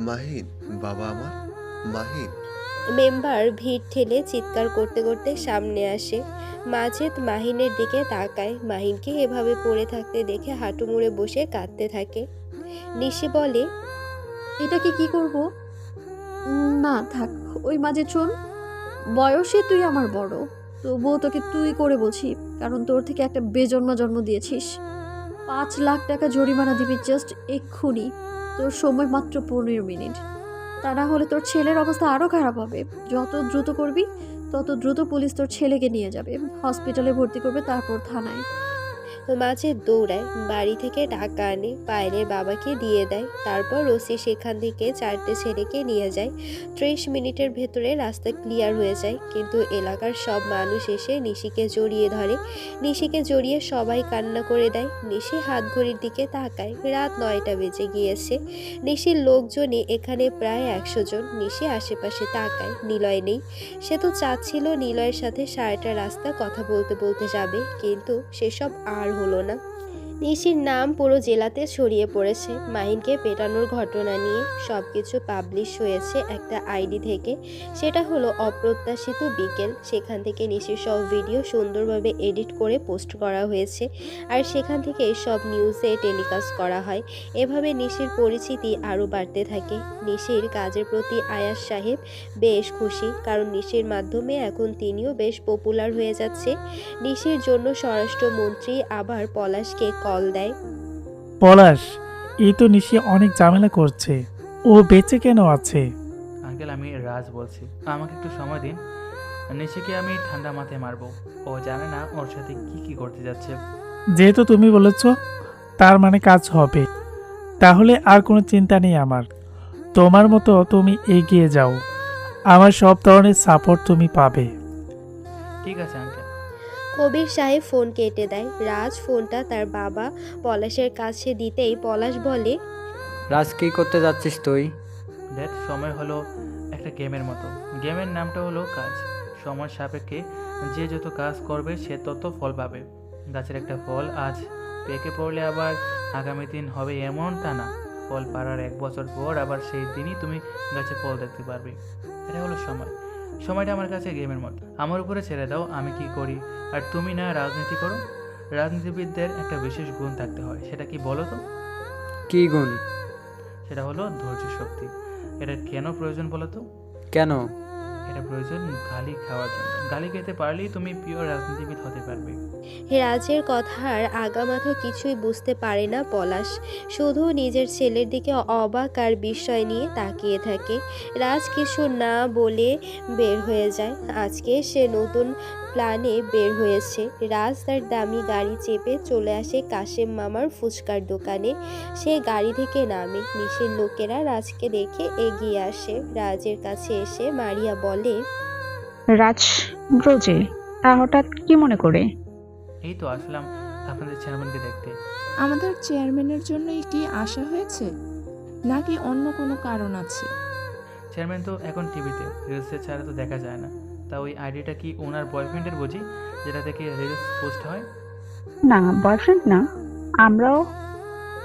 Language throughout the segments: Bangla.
মাহিন, বাবা আমার, মাহিন। মেম্বার ভিড় ঠেলে চিৎকার করতে করতে সামনে আসে। মাজেদ মাহিনের দিকে তাকায়। মাহিনকে এভাবে পড়ে থাকতে দেখে হাঁটু মুড়ে বসে কাঁদতে থাকে। নিশি বলে, এটাকে কি করব? না থাক, ওই মাঝে শোন, বয়সে তুই আমার বড়, তবুও তোকে তুই করে বলছি, কারণ তোর থেকে একটা বেজন্মা জন্ম দিয়েছিস। 5 লাখ টাকা জরিমানা দিবি জাস্ট এক্ষুনি। তোর সময় মাত্র 15 মিনিট, তা না হলে তোর ছেলের অবস্থা আরও খারাপ হবে। যত দ্রুত করবি তত দ্রুত পুলিশ তোর ছেলেকে নিয়ে যাবে, হসপিটালে ভর্তি করবে, তারপর থানায়। মাজেদ দৌড়ায়, বাড়ি থেকে টাকা আনে, পায়েলের বাবাকে দিয়ে দেয়। তারপর ওসি সেখান থেকে 4টে ছেলেকে নিয়ে যায়। 30 মিনিটের ভেতরে রাস্তা ক্লিয়ার হয়ে যায়, কিন্তু এলাকার সব মানুষ এসে নিশিকে জড়িয়ে ধরে। নিশিকে জড়িয়ে সবাই কান্না করে দেয়। নিশি হাত ঘড়ির দিকে তাকায়, রাত 9টা বেজে গিয়েছে। নিশির লোকজনে এখানে প্রায় 100 জন। নিশি আশেপাশে তাকায়, নিলয় নেই। সে তো চাচ্ছিল নিলয়ের সাথে সারাটা রাস্তা কথা বলতে বলতে যাবে, কিন্তু সেসব আর হলো না। নিশির নাম পুরো জেলাতে ছড়িয়ে পড়েছে মাহিনকে পেটানোর ঘটনা নিয়ে। সবকিছু পাবলিশ হয়েছে একটা আইডি থেকে, সেটা হলো অপ্রত্যাশিত বিকেল। সেখান থেকে নিশির সব ভিডিও সুন্দরভাবে এডিট করে পোস্ট করা হয়েছে, আর সেখান থেকে সব নিউজে টেলিকাস্ট করা হয়। এভাবে নিশির পরিচিতি আরও বাড়তে থাকে। নিশির কাজের প্রতি আয়াস সাহেব বেশ খুশি, কারণ নিশির মাধ্যমে এখন তিনিও বেশ পপুলার হয়ে যাচ্ছে। নিশির জন্য স্বরাষ্ট্রমন্ত্রী আবার পলাশকে কল দেয়। পলাশ, এই তো নিশি অনেক ঝামেলা করছে, ও বেঁচে কেন আছে? আঙ্কেল, আমি রাজ বলছি, আমাকে একটু সময় দিন। নিশিকে আমি ঠান্ডা মাথায় মারবো। ও জানে না ওর সাথে কি কি করতে যাচ্ছে। যেহেতু তুমি বলেছ, তার মানে কাজ হবে। তাহলে আর কোনো চিন্তা নেই আমার। তোমার মতো তুমি এগিয়ে যাও, আমার সব ধরনের সাপোর্ট তুমি পাবে। ঠিক আছে আঙ্কেল। কবির সাহেব ফোন কেটে দেয়। রাজ ফোনটা তার বাবা পলাশের কাছে দিতেই পলাশ বলে, রাজ, কি করতে যাচ্ছিস তুই? ড্যাড, সময় হলো একটা গেমের মতো। গেমের নামটা হলো কাজ। সময় সাপেক্ষে যে যত কাজ করবে সে তত ফল পাবে। গাছের একটা ফল আজ পেকে পড়লে আবার আগামী দিন হবে এমনটা না। ফল পাড়ার 1 বছর পর আবার সেই দিনই তুমি গাছে ফল দেখতে পারবে। এটা হলো সময়। সময়টা আমার কাছে গেমের মতো। আমার উপরে ছেড়ে দাও আমি কি করি, আর তুমি না রাজনীতি করো। রাজনীতিবিদদের একটা বিশেষ গুণ থাকতে হয়, সেটা কি বলো তো? কি গুণ? সেটা হলো ধৈর্য শক্তি। এটা কেন প্রয়োজন বলো তো? কেন? এটা প্রয়োজন গালি খাওয়ার জন্য। গালি খেতে পারলেই তুমি পিওর রাজনীতিবিদ হতে পারবে। রাজের কথার আগামাথা কিছুই বুঝতে পারে না পলাশ, শুধু নিজের ছেলের দিকে অবাক আর বিস্ময় নিয়ে তাকিয়ে থাকে। রাজ কিছু না বলে বের হয়ে যায়। আজকে সে নতুন প্ল্যানে বের হয়েছে। রাজ তার দামি গাড়ি চেপে চলে আসে কাশেম মামার ফুচকার দোকানে। সে গাড়ি থেকে নামে। নিশির লোকেরা রাজকে দেখে এগিয়ে আসে। রাজের কাছে এসে মারিয়া বলে, রাজ ব্রোজে, তা হঠাৎ কি মনে করে? এই তো আসলাম আপনাদের চেয়ারম্যানকে দেখতে। আমাদের চেয়ারম্যানের জন্যই কি আসা হয়েছে, নাকি অন্য কোনো কারণ আছে? চেয়ারম্যান তো এখন টিভিতে, রিলসে ছাড়া তো দেখা যায় না। তা ওই আইডিটা কি ওনার বয়ফ্রেন্ডের বুঝি, যেটা থেকে রিলস পোস্ট হয়? না, বয়ফ্রেন্ড না, আমরাও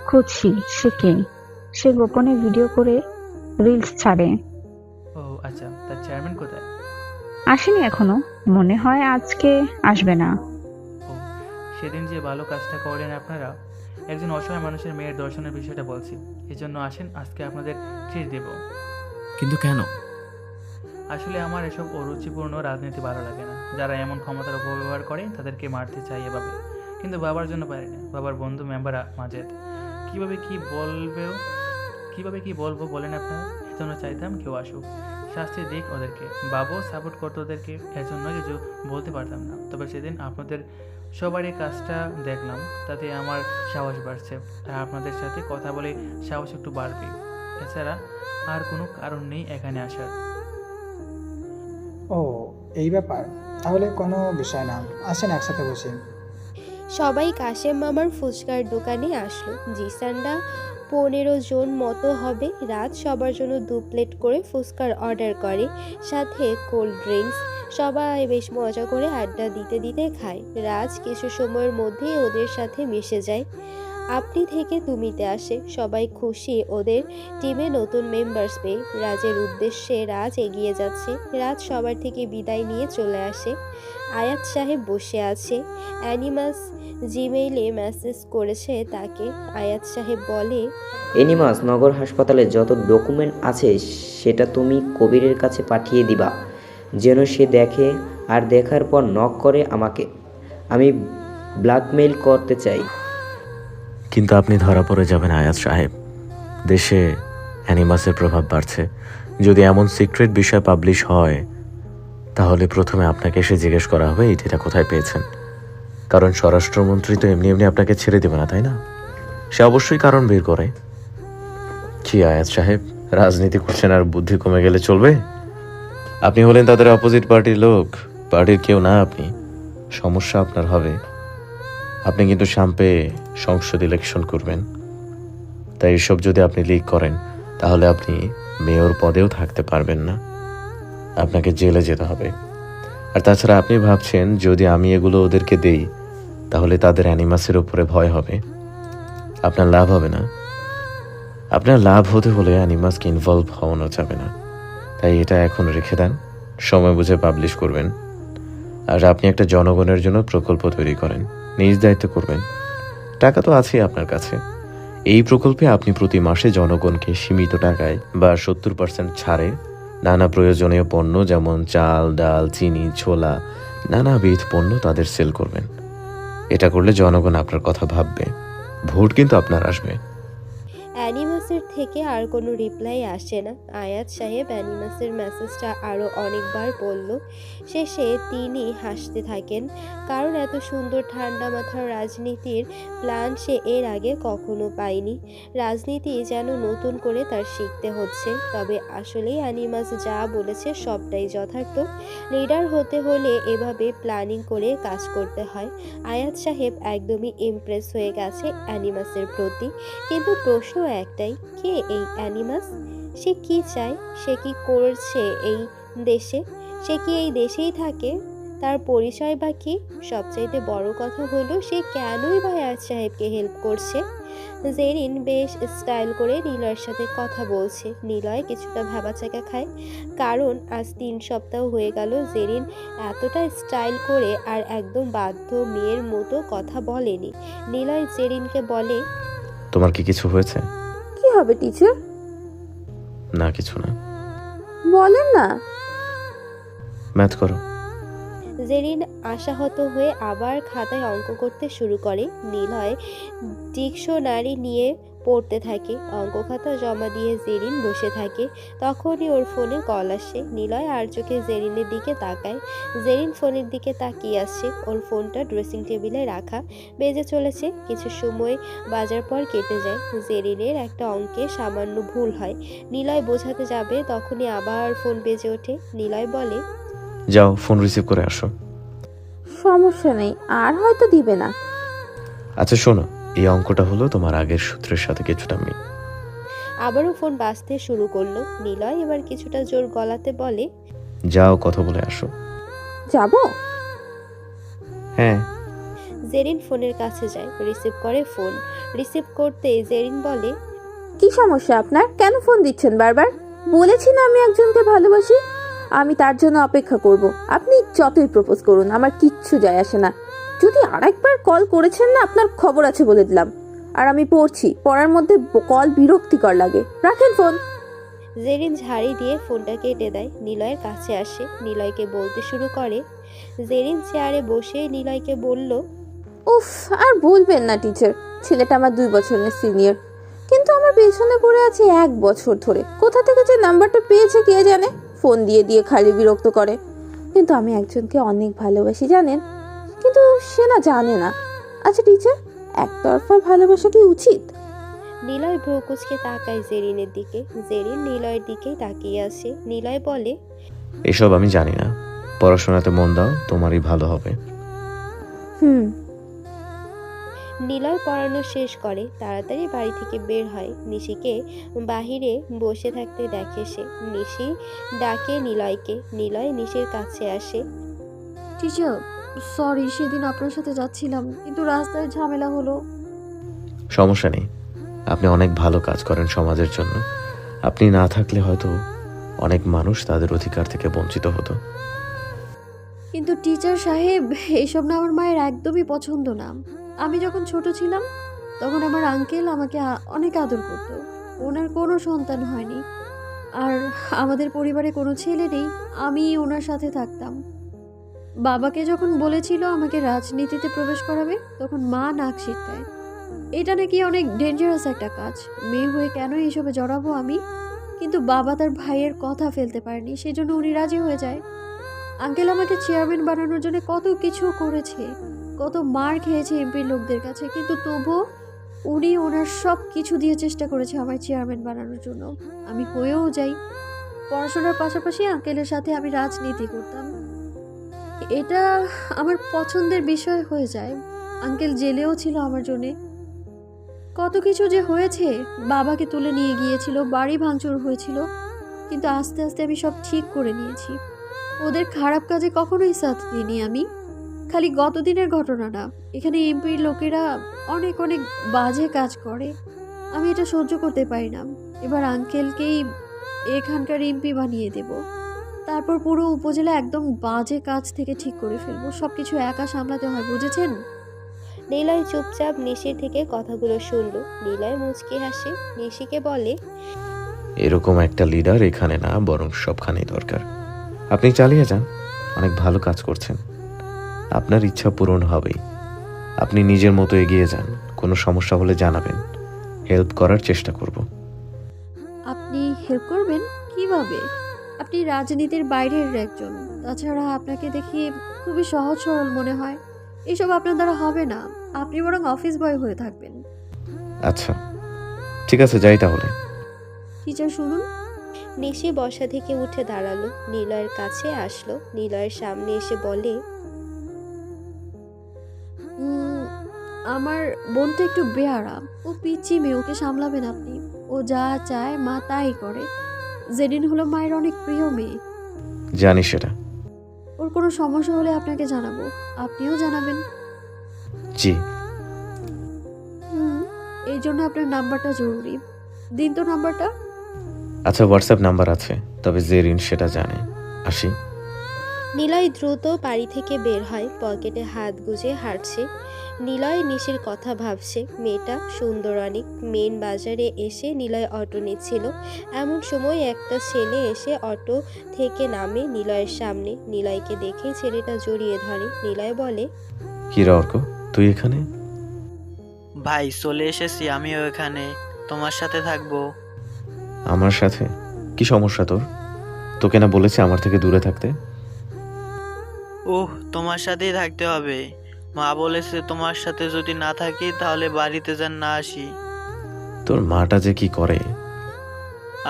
খুঁজছি সে কে। সে গোপনে ভিডিও করে রিলস ছাড়ে। ও আচ্ছা, তার চেয়ারম্যান কোথায়? আসেনি এখনো, মনে হয় আজকে আসবে না। ও, সেদিন যে ভালো কাজটা করলেন আপনারা, একজন অসহায় মানুষের মেয়ের দর্শনের বিষয়টা বলছি। এই জন্য আসেন, আজকে আপনাদের ট্রিট দেব। কিন্তু কেন? আসলে আমার এসব অরুচিপূর্ণ রাজনীতি ভালো লাগে না। যারা এমন ক্ষমতার অপব্যবহার করে তাদেরকে মারতে চাই এভাবে, কিন্তু বাবার জন্য পারি না। বাবার বন্ধু মেম্বার মাজেদ কীভাবে কি বলবো বলেন আপনারা? এজন্য চাইতাম কেউ আসুক, শাস্তি দিক ওদেরকে। বাবু সাপোর্ট করতো ওদেরকে, এজন্য কিছু বলতে পারতাম না। তবে সেদিন আপনাদের সবারই কাজটা দেখলাম, তাতে আমার সাহস বাড়ছে। আর আপনাদের সাথে কথা বলে সাহস একটু বাড়বে। এছাড়া আর কোনো কারণ নেই এখানে আসার। ও, এই ব্যাপার। তাহলে কোনো বিষয় না, আসেন একসাথে বসে। সবাই কাশেম মামার ফুচকার দোকানে আসলো। জিসানরা 15 জন মতো হবে। রাত সবার জন্য 2 প্লেট করে ফুচকার অর্ডার করে, সাথে কোল্ড ড্রিঙ্কস। সবাই বেশ মজা করে আড্ডা দিতে দিতে খায়। রাজ কিছু সময়ের মধ্যেই ওদের সাথে মিশে যায়। আপনি থেকে তুমিতে আসে, সবাই খুশি ওদের টিমে নতুন মেম্বার্স পেয়ে। রাজের উদ্দেশ্যে রাজ এগিয়ে যাচ্ছে। রাজ সবার থেকে বিদায় নিয়ে চলে আসে। আয়াত সাহেব বসে আছে। অ্যানিমাস জিমেইলে মেসেজ করেছে তাকে। আয়াত সাহেব বলে, এনিমাস নগর হাসপাতালে যত ডকুমেন্ট আছে সেটা তুমি কবিরের কাছে পাঠিয়ে দিবা, যেন সে দেখে আর দেখার পর নক করে আমাকে। আমি ব্ল্যাকমেইল করতে চাই। কিন্তু আপনি ধরা পড়ে যাবেন আয়াত সাহেব। দেশে অ্যানিমাসের প্রভাব বাড়ছে। যদি এমন সিক্রেট বিষয় পাবলিশ হয় তাহলে প্রথমে আপনাকে এসে জিজ্ঞেস করা হবে এই ডেটা কোথায় পেয়েছেন। কারণ স্বরাষ্ট্রমন্ত্রী তো এমনি এমনি আপনাকে ছেড়ে দেবে না, তাই না? সে অবশ্যই কারণ বের করে। কি আয়াত সাহেব, রাজনীতি করছেন আর বুদ্ধি কমে গেলে চলবে? আপনি হলেন তাদের অপোজিট পার্টির লোক, পার্টির কেউ না আপনি। সমস্যা আপনার হবে। আপনি কিন্তু সামনে সংসদ ইলেকশন করবেন, তাই এসব যদি আপনি লিক করেন তাহলে আপনি মেয়র পদেও থাকতে পারবেন না, আপনাকে জেলে যেতে হবে। আর তাছাড়া আপনি ভাবছেন যদি আমি এগুলো ওদেরকে দেই তাহলে তাদের অ্যানিমাসের উপরে ভয় হবে। আপনার লাভ হবে না। আপনার লাভ হতে হলে অ্যানিমাসকে ইনভলভ হওয়ানো যাবে না। তাই এটা এখন রেখে দেন, সময় বুঝে পাবলিশ করবেন। আর আপনি একটা জনগণের জন্য প্রকল্প তৈরি করেন, নিজ দায়িত্ব করবেন। টাকা তো আছেই আপনার কাছে। এই প্রকল্পে আপনি প্রতি মাসে জনগণকে সীমিত টাকায় বা 70% ছাড়ে নানা প্রয়োজনীয় পণ্য যেমন চাল, ডাল, চিনি, ছোলা, নানাবিধ পণ্য তাদের সেল করবেন। এটা করলে জনগণ আপনার কথা ভাববে, ভোট কিন্তু আপনার আসবে। অ্যানিমাসের থেকে আর কোনো রিপ্লাই আসে না। আয়াত সাহেব অ্যানিমাসের মেসেজটা আরও অনেকবার পড়ল। শেষে তিনি হাসতে থাকেন, কারণ এত সুন্দর ঠান্ডা মাথার রাজনীতির প্ল্যান সে এর আগে কখনো পায়নি। রাজনীতি যেন নতুন করে তার শিখতে হচ্ছে। তবে আসলেই অ্যানিমাস যা বলেছে সবটাই যথার্থ। লিডার হতে হলে এভাবে প্ল্যানিং করে কাজ করতে হয়। আয়াত সাহেব একদমই ইমপ্রেস হয়ে গেছে অ্যানিমাসের প্রতি। কিন্তু প্রশ্ন একটাই, কে এই অ্যানিমাস? সে কি চায়? সে কি করছে এই দেশে? সে কি এই দেশেই থাকে? তার পরিচয় বা কি? সবচাইতে বড় কথা হলো সে কেনই বা আয়াত সাহেবকে হেল্প করছে? জেরিন বেশ স্টাইল করে নিলয়ের সাথে কথা বলছে। নিলয় কিছুটা ভ্যাবাচাকা খায়, কারণ আজ 3 সপ্তাহ হয়ে গেল জেরিন এতটা স্টাইল করে আর একদম বাধ্য মেয়ের মতো কথা বলেনি। নিলয় জেরিনকে বলে, তোমার কি কিছু হয়েছে? কি হবে টিচার? না, কিছু না। বলেন না। ম্যাথ করো। জেরিন আশাহত হয়ে আবার খাতায় অঙ্ক করতে শুরু করে। নিলয় ডিকশনারি নিয়ে পড়তে থাকে। অঙ্ক খাতা জমা দিয়ে জেরিন বসে থাকে। তখনই ওর ফোনে কল আসে। নিলয় আর চোখে জেরিনের দিকে তাকায়। জেরিন ফোনের দিকে তাকিয়ে আসছে। ওর ফোনটা ড্রেসিং টেবিলে রাখা। বেজে চলেছে। কিছু সময় বাজার পর কেটে যায়। জেরিনের একটা অঙ্কে সামান্য ভুল হয়। নিলয় বোঝাতে যাবে, তখনই আবার ফোন বেজে ওঠে। নিলয় বলে, যাও ফোন রিসিভ করে আসো। সমস্যা নেই, আর হয়তো দিবে না। আচ্ছা শোনো, এই অঙ্কটা হলো তোমার আগের সূত্রের সাথে কিছুটা মিল। আবারও ফোন বাজতে শুরু করলো। নিলয় এবার কিছুটা জোর গলাতে বলে, যাও কথা বলে আসো। যাব? হ্যাঁ। জেরিন ফোনের কাছে যায়, রিসিভ করে ফোন। রিসিভ করতেই জেরিন বলে, কি সমস্যা আপনার? কেন ফোন দিচ্ছেন বারবার? বলেছি না আমি একজনকে ভালোবাসি, আমি তার জন্য অপেক্ষা করব। আপনি যতই প্রপোজ করুন, আমার কিচ্ছু যায় আসে না। যদি আরেকবার কল করেছেন না, আপনার খবর আছে বলে দিলাম। আর আমি পড়ছি, পড়ার মধ্যে কল বিরক্তিকর লাগে। রাখেন ফোন। জেরিন ঝাড়ি দিয়ে ফোনটা কেটে দেয়। নিলয়ের কাছে আসে, নিলয়কে বলতে শুরু করে। জেরিন চেয়ারে বসে নিলয়কে বলল, উফ, আর বলবেন না টিচার, ছেলেটা আমার 2 বছরের সিনিয়র, কিন্তু আমার পেছনে পড়ে আছে 1 বছর ধরে। কোথা থেকে যে নাম্বারটা পেয়েছে কে জানে। ফোন দিয়ে দিয়ে খালি বিরক্ত করে। কিন্তু আমি একজনকে অনেক ভালোবাসি জানেন, কিন্তু সে না জানে না। আচ্ছা টিচার, একতরফা ভালোবাসা কি উচিত? নিলয় ভ্রু কুঁচকে তাকায় জেরিনের দিকে। জেরিন নিলয়ের দিকেই তাকিয়ে আছে। নিলয় বলে, এসব আমি জানি না, পড়াশোনাতে মন দাও, তোমারই ভালো হবে। নিলয় পড়ানো শেষ করে তাড়াতাড়ি বাড়ি থেকে বের হয়। নিশিকে বাহিরে বসে থাকতে দেখে সে। নিশি ডাকে নিলয়কে। নিলয় নিশির কাছে আসে। টিচার, সরি, সেদিন আপনার সাথে যাচ্ছিলাম, কিন্তু রাস্তায় ঝামেলা হলো। সমস্যা নেই, আপনি অনেক ভালো কাজ করেন সমাজের জন্য। আপনি না থাকলে হয়তো অনেক মানুষ তাদের অধিকার থেকে বঞ্চিত হতো। কিন্তু টিচার সাহেব, এইসব না আমার মায়ের একদমই পছন্দ না। আমি যখন ছোট ছিলাম তখন আমার আঙ্কেল আমাকে অনেক আদর করতো। ওনার কোনো সন্তান হয়নি, আর আমাদের পরিবারে কোনো ছেলে নেই। আমি ওনার সাথে থাকতাম। বাবাকে যখন বলেছিল আমাকে রাজনীতিতে প্রবেশ করাবে, তখন মা নাক সিটকায়। এটা নাকি অনেক ডেঞ্জারাস একটা কাজ, মেয়ে হয়ে কেন এইসবে জড়াবো আমি। কিন্তু বাবা তার ভাইয়ের কথা ফেলতে পারেনি, সেজন্য উনি রাজি হয়ে যায়। আঙ্কেল আমাকে চেয়ারম্যান বানানোর জন্য কত কিছু করেছে, কত মার খেয়েছে এমপির লোকদের কাছে, কিন্তু তবুও উনি ওনার সব কিছু দিয়ে চেষ্টা করেছে আমায় চেয়ারম্যান বানানোর জন্য। আমি হয়েও যাই। পড়াশোনার পাশাপাশি আঙ্কেলের সাথে আমি রাজনীতি করতাম। এটা আমার পছন্দের বিষয় হয়ে যায়। আঙ্কেল জেলেও ছিল আমার জন্যে। কত কিছু যে হয়েছে, বাবাকে তুলে নিয়ে গিয়েছিল, বাড়ি ভাঙচুর হয়েছিল, কিন্তু আস্তে আস্তে আমি সব ঠিক করে নিয়েছি। ওদের খারাপ কাজে কখনোই সাথ দিইনি আমি। খালি গতদিনের ঘটনা না, এখানে এমপির লোকেরা অনেক অনেক বাজে কাজ করে, আমি এটা সহ্য করতে পারি না। এবার আঙ্কেলকেই এখানকার এমপি বানিয়ে দেব, তারপর পুরো উপজেলা একদম বাজে কাজ থেকে ঠিক করে ফেলবো। সব কিছু একা সামলাতে হয়, বুঝেছেন? নিলয় চুপচাপ নিশির থেকে কথাগুলো শুনলো। নিলয় মুচকি হাসে, নিশিকে বলে, এরকম একটা লিডার এখানে না, বরং সবখানেই দরকার। আপনি চালিয়ে যান, অনেক ভালো কাজ করছেন। আপনার ইচ্ছা পূরণ হবেই। আপনি নিজের মতো এগিয়ে যান, কোনো সমস্যা হলে জানাবেন, হেল্প করার চেষ্টা করব। আপনি হেল্প করবেন কিভাবে? আপনি রাজনীতির বাইরের একজন, তাছাড়া আপনাকে দেখি খুবই সহজ সরল মনে হয়। এসব আপনার দ্বারা হবে না, আপনি বরং অফিস বয় হয়ে থাকবেন। আচ্ছা ঠিক আছে, যাই তাহলে। টিচার শুনুন। নিশি বসা থেকে উঠে দাঁড়ালো, নিলয়ের কাছে আসলো, নিলয়ের সামনে এসে বলে, আমার বোনটা একটু বেয়ারা, ও পিচ্ছি মেয়ে, ওকে সামলাবেন আপনি। ও যা চায় মা তাই করে। জেরিন হলো মায়ের অনেক প্রিয় মেয়ে। জানি সেটা। ওর কোনো সমস্যা হলে আপনাকে জানাবো, আপনিও জানাবেন। জি। এই জন্য আপনার নাম্বারটা জরুরি। দিন তো নাম্বারটা। আচ্ছা, হোয়াটসঅ্যাপ নাম্বার আছে, তবে জেরিন সেটা জানে। আসি। নিলয় দ্রুত বাড়ি থেকে বের হয়, পকেটে হাত গুজে হাঁটছে। নিলয় নিশির কথা ভাবছে। মেয়েটা সুন্দর অনেক। মেন বাজারে এসে নিলয় অটো নিচ্ছিল, এমন সময় একটা ছেলে এসে অটো থেকে নামে নিলয়ের সামনে। নিলয়কে দেখে ছেলেটা জড়িয়ে ধরে। নিলয় বলে, কি রে অর্ক, তুই এখানে? ভাই চলে এসেছি, আমিও এখানে তোমার সাথে থাকবো। আমার সাথে? কি সমস্যা তোর? তোকে না বলেছে আমার থেকে দূরে থাকতে? ওহ, তোমার সাথেই থাকতে হবে। মা বলেছে তোমার সাথে যদি না থাকি তাহলে বাড়িতে যেন না আসি। তোর মাটা যে কি করে?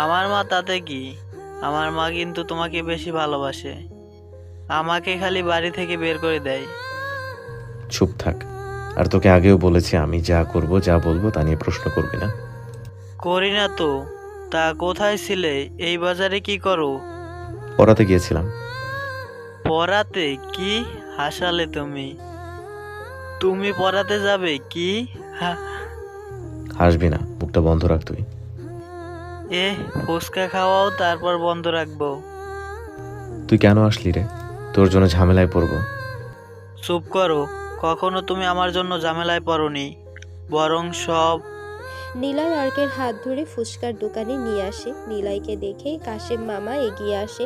আমার মা তাতে কি? আমার মা কিন্তু তোমাকে বেশি ভালোবাসে। আমাকে খালি বাড়ি থেকে বের করে দেয়। চুপ থাক। আর তোকে আগেও বলেছি, আমি যা করব, যা বলবো তা নিয়ে প্রশ্ন করবি না। করি না তো। তা কোথায় ছিলে? এই বাজারে কি করো? পড়াতে গিয়েছিলাম। পড়াতে? কি হাসালে তুমি? তুমি পড়াতে যাবে কি? হাসবি না, মুখটা বন্ধ রাখ তুই। ফুচকা খাওয়াও, তারপর বন্ধ রাখবো। তুই কেন আসলি রে? তোর জন্য ঝামেলায় পড়বো। চুপ করো। কখনো তুমি আমার জন্য ঝামেলায় পড়োনি, বরং সব। নিলয় অর্কের হাত ধরে ফুচকার দোকানে নিয়ে আসে। নিলয়কে দেখে কাশেম মামা এগিয়ে আসে।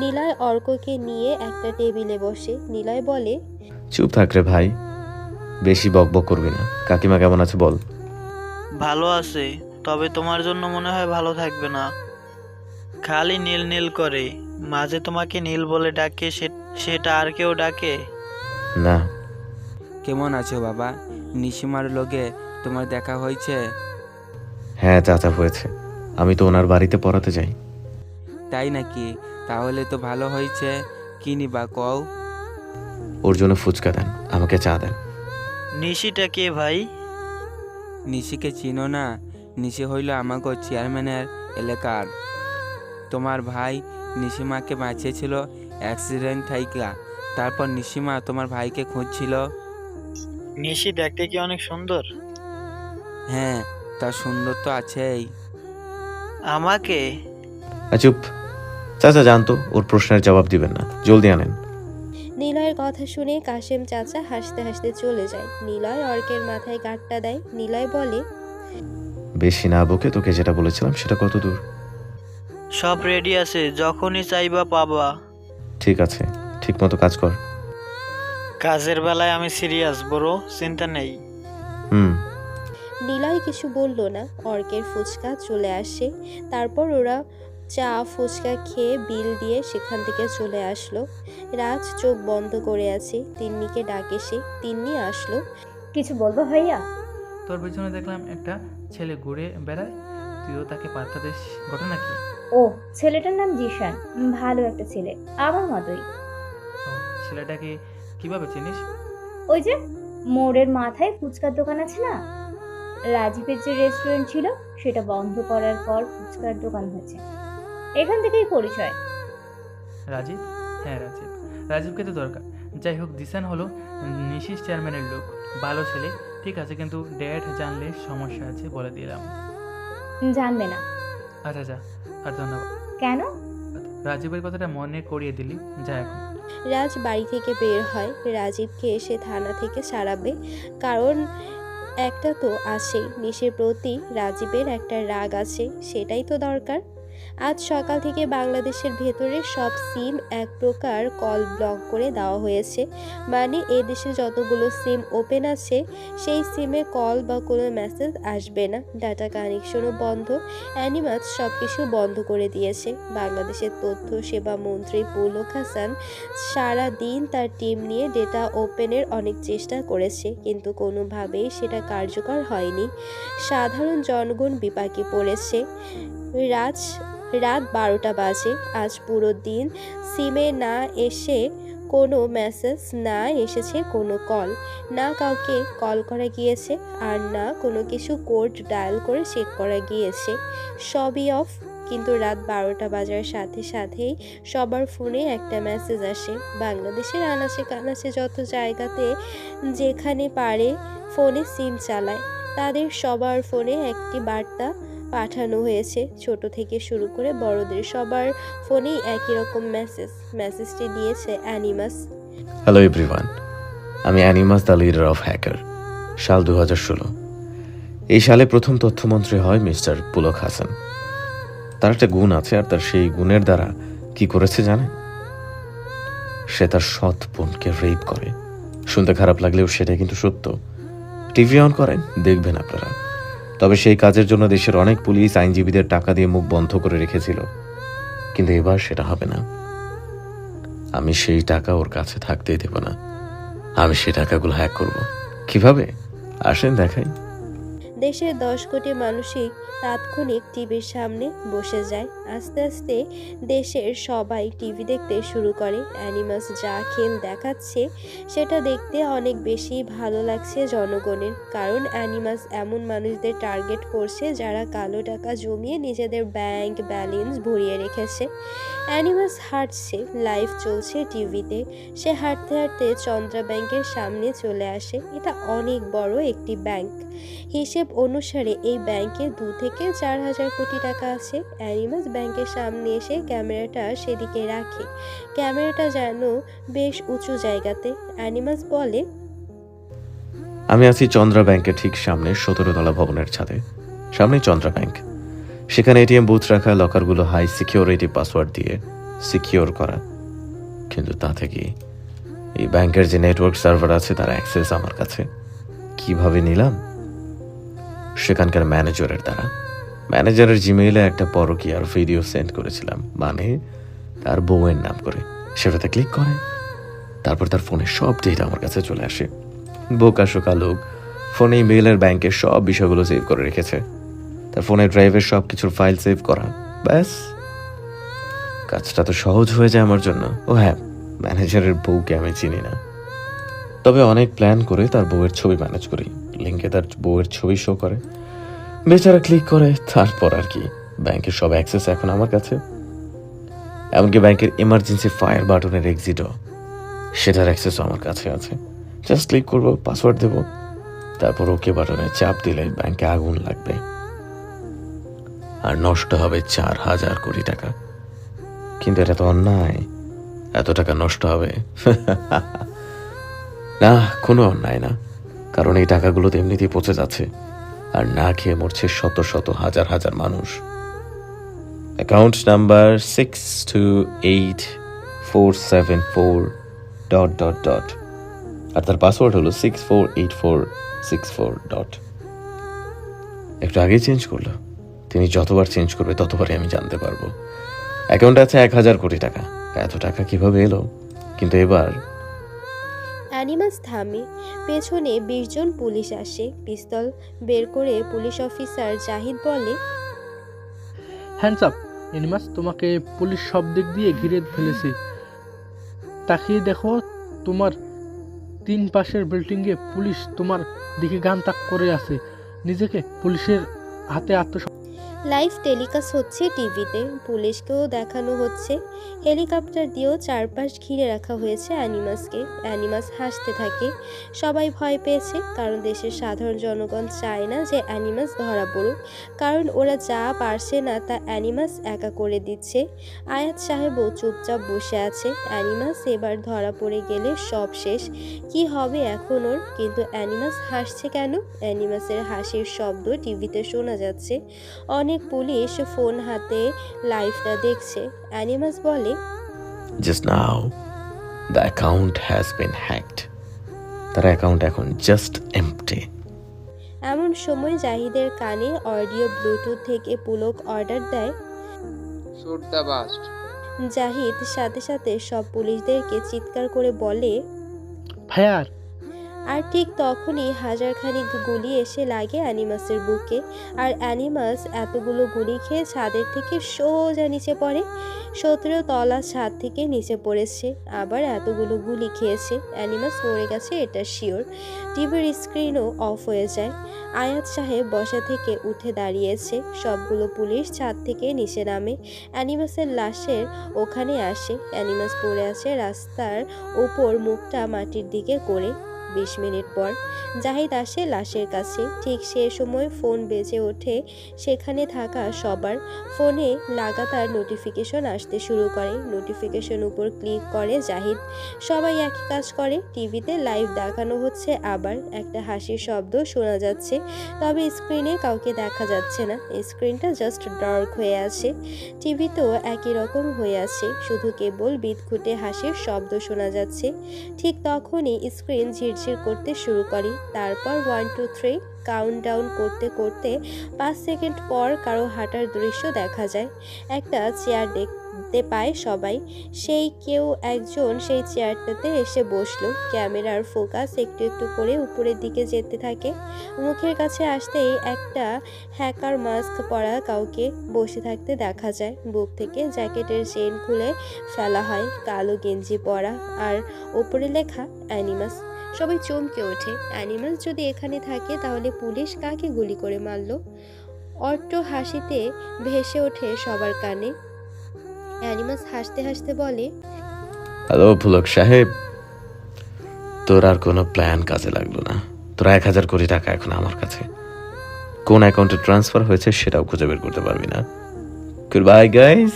নিলয় অর্ককে নিয়ে একটা টেবিলে বসে। নিলয় বলে, চুপ থাক রে ভাই, বেশি বকবক করবি না। কাকিমা কেমন আছে বল? ভালো আছে, তবে তোমার জন্য মনে হয় ভালো থাকবে না। খালি নীল নীল করে। মাঝে তোমাকে নীল বলে ডাকে, সেটা আর কেউ ডাকে না। কেমন আছো বাবা? নিশিমার লগে তোমার দেখা হয়েছে? হ্যাঁ চাচা, হয়েছে। আমি তো ওনার বাড়িতে পড়াতে যাই। তাই নাকি? তাহলে তো ভালো হয়েছে। কি নিবা কও? ওর জন্য ফুচকা দেন, আমাকে চা দেন। নিশিটা কে ভাই? নিশিকে চিনো না? নিশি হইল আমাকে চেয়ারম্যানের এলাকার। তোমার ভাই নিশিমাকে বাঁচিয়েছিল অ্যাক্সিডেন্ট থাইকা। তারপর নিশিমা তোমার ভাইকে খুঁজছিল। নিশি দেখতে কি অনেক সুন্দর? হ্যাঁ, তার সুন্দর তো আছেই। আমাকে? চুপ। চাচা জানতো ওর প্রশ্নের জবাব দিবেন না, জলদি আনেন। নিলয়ের কথা শুনে কাশেম চাচা হাসতে হাসতে চলে যায়। নিলয় অর্কের মাথায় গাঁটটা দেয়। নিলয় বলে, বেশি না বকে তোকে যেটা বলেছিলাম সেটা কত দূর? সব রেডি আছে, যখনই চাইবা পাবা। ঠিক আছে, ঠিক মতো কাজ কর। কাজের বেলায় আমি সিরিয়াস, বড় চিন্তা নেই। হুম। নিলয় কিছু বলল না। অর্কের ফুচকা চলে আসে। তারপর ওরা চা ফুচকা খেয়ে বিল দিয়ে সেখান থেকে চলে আসলো। রাজ চোখ বন্ধ করে আছে। তিন্নিকে ডাকে সে। তিন্নি আসলো। কিছু বলবো ভাইয়া? তোর পিছনে দেখলাম একটা ছেলে ঘুরে বেড়ায়, তুইও তাকে পাত্তা দিস, ঘটনা কি? ও, ছেলেটার নাম জিশান, ভালো একটা ছেলে, আমার মতোই। ও, ছেলেটাকে কিভাবে চিনিস? ওই যে মোড়ের মাথায় ফুচকার দোকান আছে না, রাজীবের যে রেস্টুরেন্ট ছিল সেটা বন্ধ করার পর ফুচকার দোকান হয়েছে, এখান থেকেই পরিচয়। রাজীব? হ্যাঁ রাজীব, রাজীবকে তো দরকার। যাই হোক, দিশান হলো নিশিস চেয়ারম্যানের লোক, ভালো ছেলে, ঠিক আছে, কিন্তু ড্যাড জানলে সমস্যা আছে, বলে দিলাম। জানবে না? আচ্ছা যা, আর ধন্যবাদ। কেন? রাজীবের কথাটা মনে করিয়ে দিলি, যা এখন। রাজ বাড়ি থেকে বের হয়। রাজীবকে এসে থানা থেকে ছাড়াবে, কারণ একটা তো আছেই, নিশির প্রতি রাজীবের একটা রাগ আছে, সেটাই তো দরকার। আজ সকাল থেকে বাংলাদেশের ভেতরে সব সিম এক প্রকার কল ব্লক করে দেওয়া হয়েছে। মানে এ দেশে যতগুলো সিম ওপেন আছে সেই সিমে কল বা কোনো মেসেজ আসবে না, ডাটা কানেকশনও বন্ধ। অ্যানিমাস সব কিছু বন্ধ করে দিয়েছে। বাংলাদেশের তথ্য সেবা মন্ত্রী পুলক হাসান সারা দিন তার টিম নিয়ে ডেটা ওপেনের অনেক চেষ্টা করেছে, কিন্তু কোনোভাবেই সেটা কার্যকর হয়নি। সাধারণ জনগণ বিপাকে পড়েছে। রাত 12টা বাজে। আজ পুরো দিন সিমে না এসে কোনো মেসেজ, না এসেছে কোনো কল, না কাউকে কল করা গিয়েছে, আর না কোনো কিছু কোড ডায়াল করে চেক করা গিয়েছে, সবই অফ। কিন্তু রাত 12টা বাজার সাথে সাথেই সবার ফোনে একটা মেসেজ আসে। বাংলাদেশের আনাচে কানাচে যত জায়গাতে যেখানে পারে ফোনে সিম চালায়, তাদের সবার ফোনে একটি বার্তা পাঠানো হয়েছে। ছোট থেকে শুরু করে বড়দের সবার ফোনেই একই রকম মেসেজটি দিয়েছে অ্যানিমাস। হ্যালো এভরিওয়ান, আমি অ্যানিমাস, দ্য লিডার অফ হ্যাকার। সাল 2016। এই সালে প্রথম তথ্যমন্ত্রী হয় মিস্টার পুলক হাসান। তার একটা গুণ আছে, আর তার সেই গুণের দ্বারা কি করেছে জানেন? সে তার সৎ বোনকে রেপ করে। শুনতে খারাপ লাগলেও সেটা কিন্তু সত্য। টিভি অন করেন, দেখবেন আপনারা। তবে সেই কাজের জন্য দেশের অনেক পুলিশ আইনজীবীদের টাকা দিয়ে মুখ বন্ধ করে রেখেছিল, কিন্তু এবার সেটা হবে না। আমি সেই টাকা ওর কাছে থাকতেই দেব না। আমি সেই টাকাগুলো হ্যাক করব। কিভাবে? আসেন দেখাই। দেশের 10 কোটি মানুষই তাৎক্ষণিক টিভির সামনে বসে যায়। আস্তে আস্তে দেশের সবাই টিভি দেখতে শুরু করে। অ্যানিমাস যা খেল দেখাচ্ছে সেটা দেখতে অনেক বেশি ভালো লাগছে জনগণের, কারণ অ্যানিমাস এমন মানুষদের টার্গেট করছে যারা কালো টাকা জমিয়ে নিজেদের ব্যাংক ব্যালেন্স ভরিয়ে রেখেছে। অ্যানিমাস হাঁটছে, লাইভ চলছে টিভিতে। সে হাঁটতে হাঁটতে চন্দ্রা ব্যাংকের সামনে চলে আসে। এটা অনেক বড় একটি ব্যাংক। হিসেব অনুসারে এই ব্যাংকে 2 থেকে 4 হাজার কোটি টাকা আছে। অ্যানিমাস ব্যাংকের সামনে এসে ক্যামেরাটা সেদিকে রাখে। ক্যামেরাটা যেন বেশ উঁচু জায়গাতে। অ্যানিমাস বলে, আমি আছি চন্দ্রা ব্যাংকের ঠিক সামনে 17 তলা ভবনের ছাদে। সামনে চন্দ্রা ব্যাংক। সেখানে এটিএম বুথ রাখা, লকারগুলো হাই সিকিউরিটি পাসওয়ার্ড দিয়ে সিকিউর করা। কিন্তু তা থেকে এই ব্যাংকের যে নেটওয়ার্ক সার্ভার আছে তার অ্যাক্সেস আমার কাছে। কিভাবে নিলাম? সেখানকার ম্যানেজারের দ্বারা। ম্যানেজারের জিমেইলে একটা পরকীয়ার ভিডিও সেন্ড করেছিলাম, মানে তার বউয়ের নাম করে। সেটাতে ক্লিক করে, তারপর তার ফোনের সব ডেটা আমার কাছে চলে আসে। বোকাশোকা লোক ফোনে ইমেইলের ব্যাংকের সব বিষয়গুলো সেভ করে রেখেছে। তার ফোনের ড্রাইভের সব কিছুর ফাইল সেভ করা। ব্যাস, কাজটা তো সহজ হয়ে যায় আমার জন্য। ও হ্যাঁ, ম্যানেজারের বউকে আমি চিনি না, তবে অনেক প্ল্যান করে তার বউয়ের ছবি ম্যানেজ করি। লিঙ্কে তার বউয়ের ছবি শো করে, বেচারা ক্লিক করে। তারপর আর কি, ব্যাংকের সব অ্যাক্সেস এখন আমার কাছে। এমনকি ব্যাংকের ইমার্জেন্সি ফায়ার বাটনের এক্সিটও, সেটার অ্যাক্সেসও আমার কাছে আছে। জাস্ট ক্লিক করবো, পাসওয়ার্ড দেবো, তারপর ওকে বাটনে চাপ দিলে ব্যাংকে আগুন লাগবে আর নষ্ট হবে 4,000 কোটি টাকা। কিন্তু এটা তো অন্যায়, এত টাকা নষ্ট হবে। না, কোনো অন্যায় না, কারণ এই টাকাগুলো তো এমনিতেই পচে যাচ্ছে আর না খেয়ে মরছে শত শত হাজার হাজার মানুষ। Account number 628474. আর তার পাসওয়ার্ড হলো 648464. একটু আগেই চেঞ্জ করলো। তিনি যতবার চেঞ্জ করবে ততবারই আমি জানতে পারবো। অ্যাকাউন্টে আছে 1,000 কোটি টাকা। এত টাকা কিভাবে এলো? কিন্তু এবার অ্যানিমাস থামে। পেছনে 20 জন পুলিশ আসে। পিস্তল বের করে পুলিশ অফিসার জাহিদ বলে, হ্যান্ডস আপ। অ্যানিমাস, তোমাকে পুলিশ সব দিক দিয়ে ঘিরে ফেলেছে। তাকিয়ে দেখো, তোমার 3 পাশের বিল্ডিংয়ে পুলিশ তোমার দিকে গান তাক করে আছে। নিজেকে পুলিশের হাতে লাইভ টেলিকাস্ট হচ্ছে টিভিতে, পুলিশকেও দেখানো হচ্ছে। হেলিকপ্টার দিয়েও চারপাশ ঘিরে রাখা হয়েছে অ্যানিমাসকে। অ্যানিমাস হাসতে থাকে। সবাই ভয় পেয়েছে, কারণ দেশের সাধারণ জনগণ চায় না যে অ্যানিমাস ধরা পড়ুক, কারণ ওরা যা পারছে না তা অ্যানিমাস একা করে দিচ্ছে। আয়াত সাহেবও চুপচাপ বসে আছে। অ্যানিমাস এবার ধরা পড়ে গেলে সব শেষ। কি হবে এখন ওর? কিন্তু অ্যানিমাস হাসছে কেন? অ্যানিমাসের হাসির শব্দ টিভিতে শোনা যাচ্ছে। অনেক পুলিশ ফোন হাতে লাইভটা দেখছে। অ্যানিমাস বলে, just now the account has been hacked. তার অ্যাকাউন্ট এখন জাস্ট এমপ্টি। এমন সময় জাহিদের কানে অডিও ব্লুটুথ থেকে পুলক অর্ডার দেয়, শুট দ্য বাস্ট। জাহিদ সাথে সাথে সব পুলিশদেরকে চিৎকার করে বলে, ফায়ার। আর ঠিক তখনই হাজারখানিক গুলি এসে লাগে অ্যানিমাসের বুকে। আর অ্যানিমাস এতগুলো গুলি খেয়ে ছাদের থেকে সোজা নিচে পড়ে। 17 তলা ছাদ থেকে নিচে পড়েছে, আবার এতগুলো গুলি খেয়েছে। অ্যানিমাস মরে গেছে, এটা শিওর। টিভির স্ক্রিনও অফ হয়ে যায়। আয়াত সাহেব বসা থেকে উঠে দাঁড়িয়েছে। সবগুলো পুলিশ ছাদ থেকে নিচে নামে। অ্যানিমাসের লাশের ওখানে আসে। অ্যানিমাস পড়ে আছে রাস্তার ওপর, মুখটা মাটির দিকে করে। 20 মিনিট পর জাহিদ আসে লাশের কাছে। ঠিক সে সময় ফোন বেজে ওঠে। সেখানে থাকা সবার ফোনে লাগাতার নোটিফিকেশন আসতে শুরু করে। নোটিফিকেশন উপর ক্লিক করে জাহিদ। সবাই একই কাজ করে। টিভিতে লাইভ দেখানো হচ্ছে। আবার একটা হাসির শব্দ শোনা যাচ্ছে, তবে স্ক্রিনে কাউকে দেখা যাচ্ছে না। স্ক্রিনটা জাস্ট ডার্ক হয়ে আছে। টিভিতেও একই রকম হয়ে আছে, শুধু কেবল বিদঘুটে হাসির শব্দ শোনা যাচ্ছে। ঠিক তখনই স্ক্রিন ঝিরঝির করতে শুরু করে। তারপর 1 2 3 কাউন্টডাউন করতে করতে 5 সেকেন্ড পর কারো হাঁটার দৃশ্য দেখা যায়। একটা চেয়ার দেখতে পায় সবাই। সেই কেউ একজন সেই চেয়ারটাতে এসে বসলো। ক্যামেরার ফোকাস একটু একটু করে উপরের দিকে যেতে থাকে। মুখের কাছে আসতেই একটা হ্যাকার মাস্ক পরা কাউকে বসে থাকতে দেখা যায়। বুক থেকে জ্যাকেটের চেন খুলে ফেলা হয়। কালো গেঞ্জি পরা, আর ওপরে লেখা অ্যানিমাস। সবাই চমকে ওঠে। অ্যানিমাস যদি এখানে থাকে তাহলে পুলিশ কাকে গুলি করে মারলো? অট্ট হাসিতে ভেসে ওঠে সবার কানে। অ্যানিমাস হাসতে হাসতে বলে, হ্যালো পুলক সাহেব, তোর আর কোনো প্ল্যান কাজে লাগলো না। তোর 1,000 কোটি টাকা এখন আমার কাছে। কোন অ্যাকাউন্টে ট্রান্সফার হয়েছে সেটাও খুঁজে বের করতে পারবি না। গুড বাই গাইস,